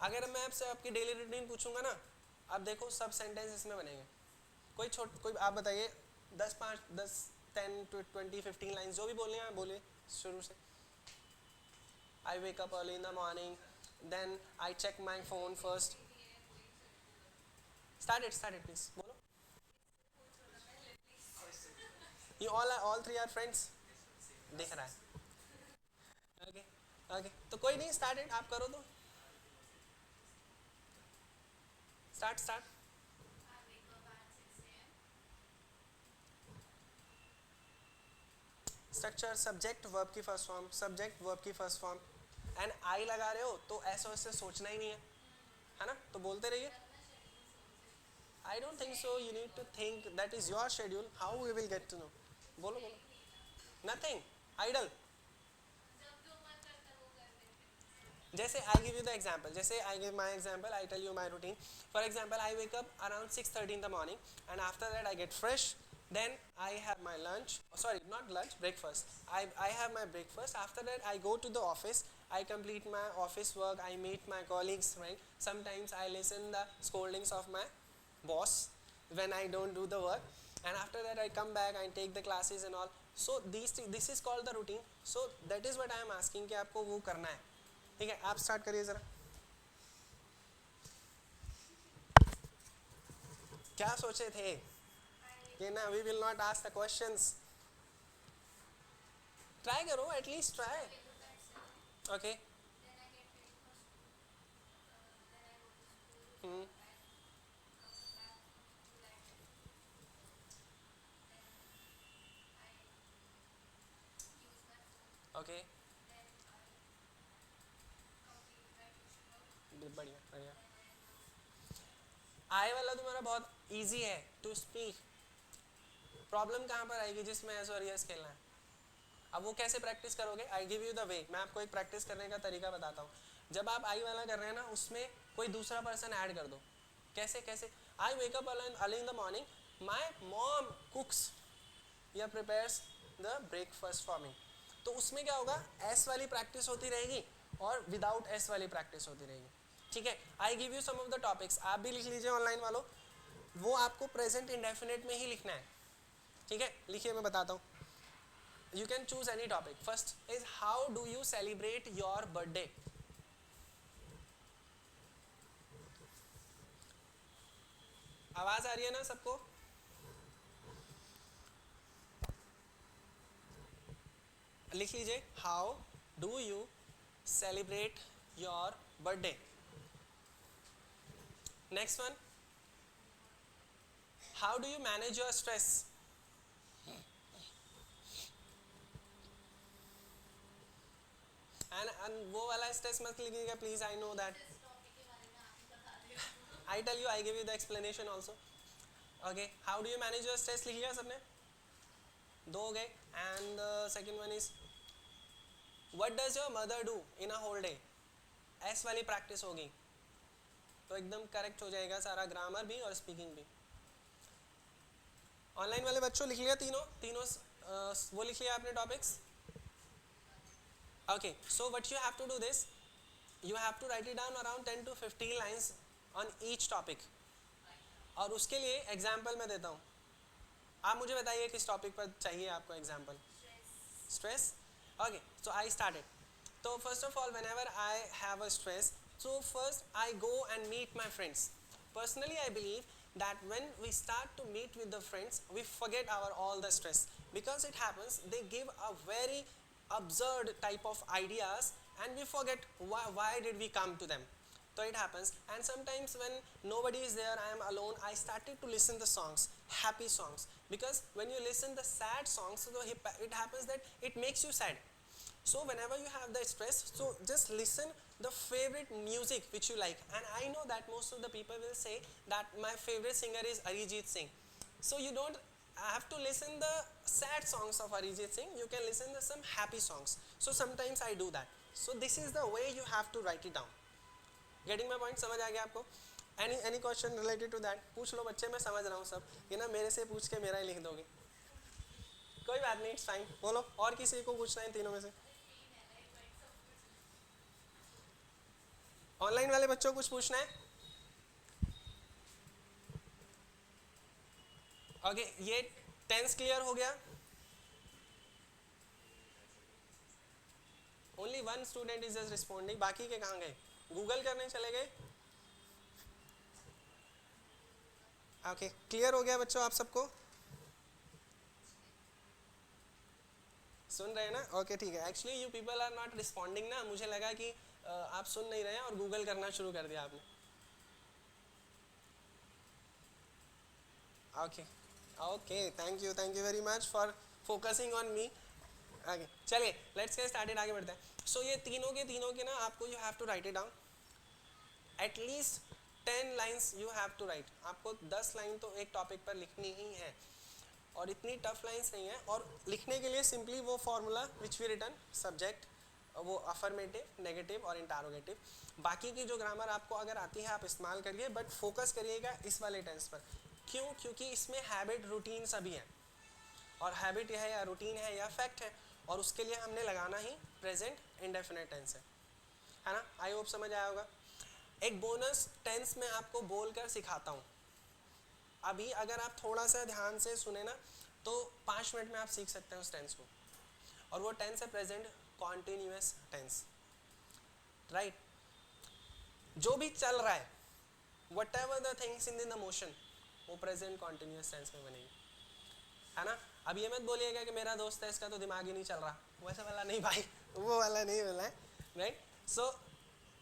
अगर मैं आपसे आपकी डेली रूटीन पूछूंगा ना, अब देखो सब सेंटेंस इसमें बनेंगे। कोई आप बताइए 10 5 10 10 20 15 लाइंस जो भी बोलनी है बोलिए शुरू से। I wake up early in the morning, then I check my phone first. Start it please, बोलो। You all three are friends, दिख रहा है। ओके ओके, तो कोई नहीं, स्टार्ट इट, आप करो तो। स्टार्ट। स्ट्रक्चर, सब्जेक्ट वर्ब की फर्स्ट फॉर्म, सब्जेक्ट वर्ब की फर्स्ट फॉर्म, एंड आई लगा रहे हो तो ऐसा वैसे सोचना ही नहीं है ना, तो बोलते रहिए। I don't think so, you need to think, that is your schedule, how we will get to know. बोलो, नथिंग, आइडल। जैसे I give you the example, जैसे I give my example, I tell you my routine. For example, I wake up around 6:30 in the morning, and after that I get fresh. Then I have my lunch, sorry, not lunch, breakfast. I have my breakfast. After that I go to the office. I complete my office work. I meet my colleagues, right? Sometimes I listen the scoldings of my boss when I don't do the work. And after that I come back and take the classes and all. So this is called the routine. So that is what I am asking कि आपको वो करना है. ठीक है, आप start करिए ज़रा. क्या सोचे थे कि ना we will not ask the questions. Try करो, एटलीस्ट ट्राई. ओके. ओके, बढ़िया बढ़िया. आई वाला तुम्हारा बहुत इजी है टू स्पीक. प्रॉब्लम कहाँ पर आएगी जिसमें एस और यस खेलना है. अब वो कैसे प्रैक्टिस करोगे? आई गिव यू द वे. मैं आपको एक प्रैक्टिस करने का तरीका बताता हूँ. जब आप आई वाला कर रहे हैं ना, उसमें कोई दूसरा पर्सन ऐड कर दो. कैसे कैसे? I wake up early in the morning, my mom cooks या prepares the breakfast for me. तो उसमें क्या होगा, एस वाली प्रैक्टिस होती रहेगी और विदाउट एस वाली प्रैक्टिस होती रहेगी. ठीक है. I give you some of the topics, आप भी लिख लीजिए ऑनलाइन वालों. वो आपको प्रेजेंट इंडेफिनिट में ही लिखना है. ठीक है, लिखिए, मैं बताता हूँ. You can choose any topic. First is how do you celebrate your birthday? आवाज आ रही है ना सबको? लिख लीजिए, how do you celebrate your birthday? Next one, how do you manage your stress? And वो वाला स्ट्रेस मत लीजिएगा please. I know that. I tell you, I give you the explanation also. Okay, how do you manage your stress लिखिएगा सबने. दो हो गए. And second one is what does your mother do in a whole day. S वाली practice होगी तो एकदम correct हो जाएगा सारा, ग्रामर भी और स्पीकिंग भी. ऑनलाइन वाले बच्चों लिख लिया तीनों तीनों वो लिख लिया आपने topics. Okay, so what you have to do this, you have to write it down around 10 to 15 lines on each topic. और उसके लिए एग्जाम्पल मैं देता हूँ. आप मुझे बताइए किस टॉपिक पर चाहिए आपको example. Stress. Okay, so I started. तो first of all, whenever I have a stress, so first I go and meet my friends. Personally, I believe that when we start to meet with the friends, we forget our all the stress, because it happens they give a very absurd type of ideas and we forget why did we come to them. So it happens. And sometimes when nobody is there, I am alone, I started to listen the songs, happy songs, because when you listen the sad songs, so it happens that it makes you sad. So whenever you have the stress, so just listen the favorite music which you like. And I know that most of the people will say that my favorite singer is Arijit Singh. So you don't have to listen the sad songs of Arijit Singh, you can listen to some happy songs. So sometimes I do that. So this is the way you have to write it down. Getting my point? समझ आ गया आपको? Any question related to that? पूछ लो बच्चे, मैं समझ रहा हूँ सब. ये ना मेरे से पूछ के मेरा ही लिख दोगे, कोई बात नहीं, इट्स फाइन. बोलो, और किसी को पूछना है तीनों में से? ऑनलाइन वाले बच्चों को कुछ पूछना है? ओके, ये टेंस क्लियर हो गया. Only one student is just responding. बाकी के कहाँ गए? गूगल करने चले गए? ओके, क्लियर हो गया बच्चों आप सबको? सुन रहे हैं ना? ओके, ठीक है. Actually you people are not responding ना, मुझे लगा कि आप सुन नहीं रहे हैं और गूगल करना शुरू कर दिया आपने. Okay okay, thank you very much for focusing on me. आगे चलिए, लेट्स गेट स्टार्टेड, आगे बढ़ते हैं. सो ये तीनों के ना आपको you have to write it down. At least 10 lines you have to write. आपको 10 लाइन तो एक टॉपिक पर लिखनी ही है, और इतनी टफ लाइन्स नहीं है. और लिखने के लिए सिंपली वो formula which we return, subject वो अफर्मेटिव, नेगेटिव और इंटारोगेटिव। बाकी की जो ग्रामर आपको अगर आती है आप इस्तेमाल करिए, बट फोकस करिएगा इस वाले टेंस पर। क्यों? क्योंकि इसमें हैबिट, रूटीन सभी है, और हैबिट यह है या रूटीन है या फैक्ट है, और उसके लिए हमने लगाना ही प्रेजेंट इंडेफिनिट टेंस है ना। आई होप समझ आया होगा। एक बोनस टेंस में आपको बोलकर सिखाता हूँ। अभी अगर आप थोड़ा सा ध्यान से सुने ना तो 5 मिनट में आप सीख सकते हैं उस टेंस को, और वो टेंस है प्रेजेंट कॉन्टिन्यूअस टेंस, राइट। जो भी चल रहा है, what ever the things in the motion, वो प्रेजेंट कॉन्टिन्यूअस टेंस में बनेगी, है ना। अब ये मत बोलिएगा कि मेरा दोस्त है इसका तो दिमाग ही नहीं चल रहा, वैसा वाला नहीं भाई, वो वाला नहीं बोला है, right. So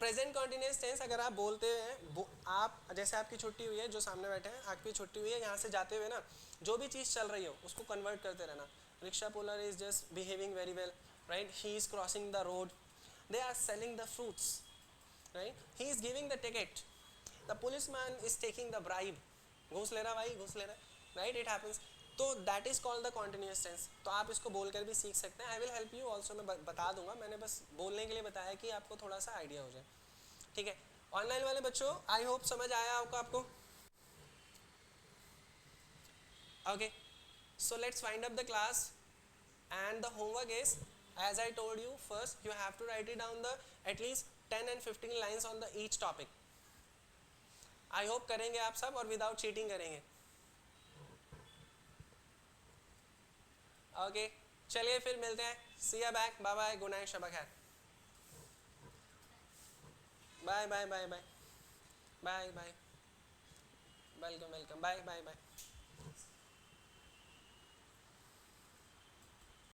present continuous tense अगर आप बोलते हैं, आप जैसे आपकी छुट्टी हुई है, जो सामने बैठे हैं आपकी छुट्टी हुई है, यहाँ से जाते हुए ना जो भी चीज़ चल रही हो उसको कन्वर्ट करते रहना। Rickshaw puller is just behaving very well, right, he is crossing the road, they are selling the fruits, right, he is giving the ticket, the police man is taking the bribe, घूस ले रहा भाई, घूस ले रहा, right, it happens. तो that is called the continuous tense. तो आप इसको बोलकर भी सीख सकते हैं। I will help you also, मैं बता दूंगा, मैंने बस बोलने के लिए बताया कि आपको थोड़ा सा आइडिया हो जाए, ठीक है। ऑनलाइन वाले बच्चों आई होप समझ आया होगा आपको। Okay, so let's wind up the class and the homework is, as I told you, first you have to write it down the at least 10 and 15 lines on the each topic. I hope करेंगे आप सब, और without cheating करेंगे। Okay, चलिए फिर मिलते हैं, see you back, bye bye, good night, शब खैर, bye bye bye bye bye bye, welcome welcome, bye bye bye.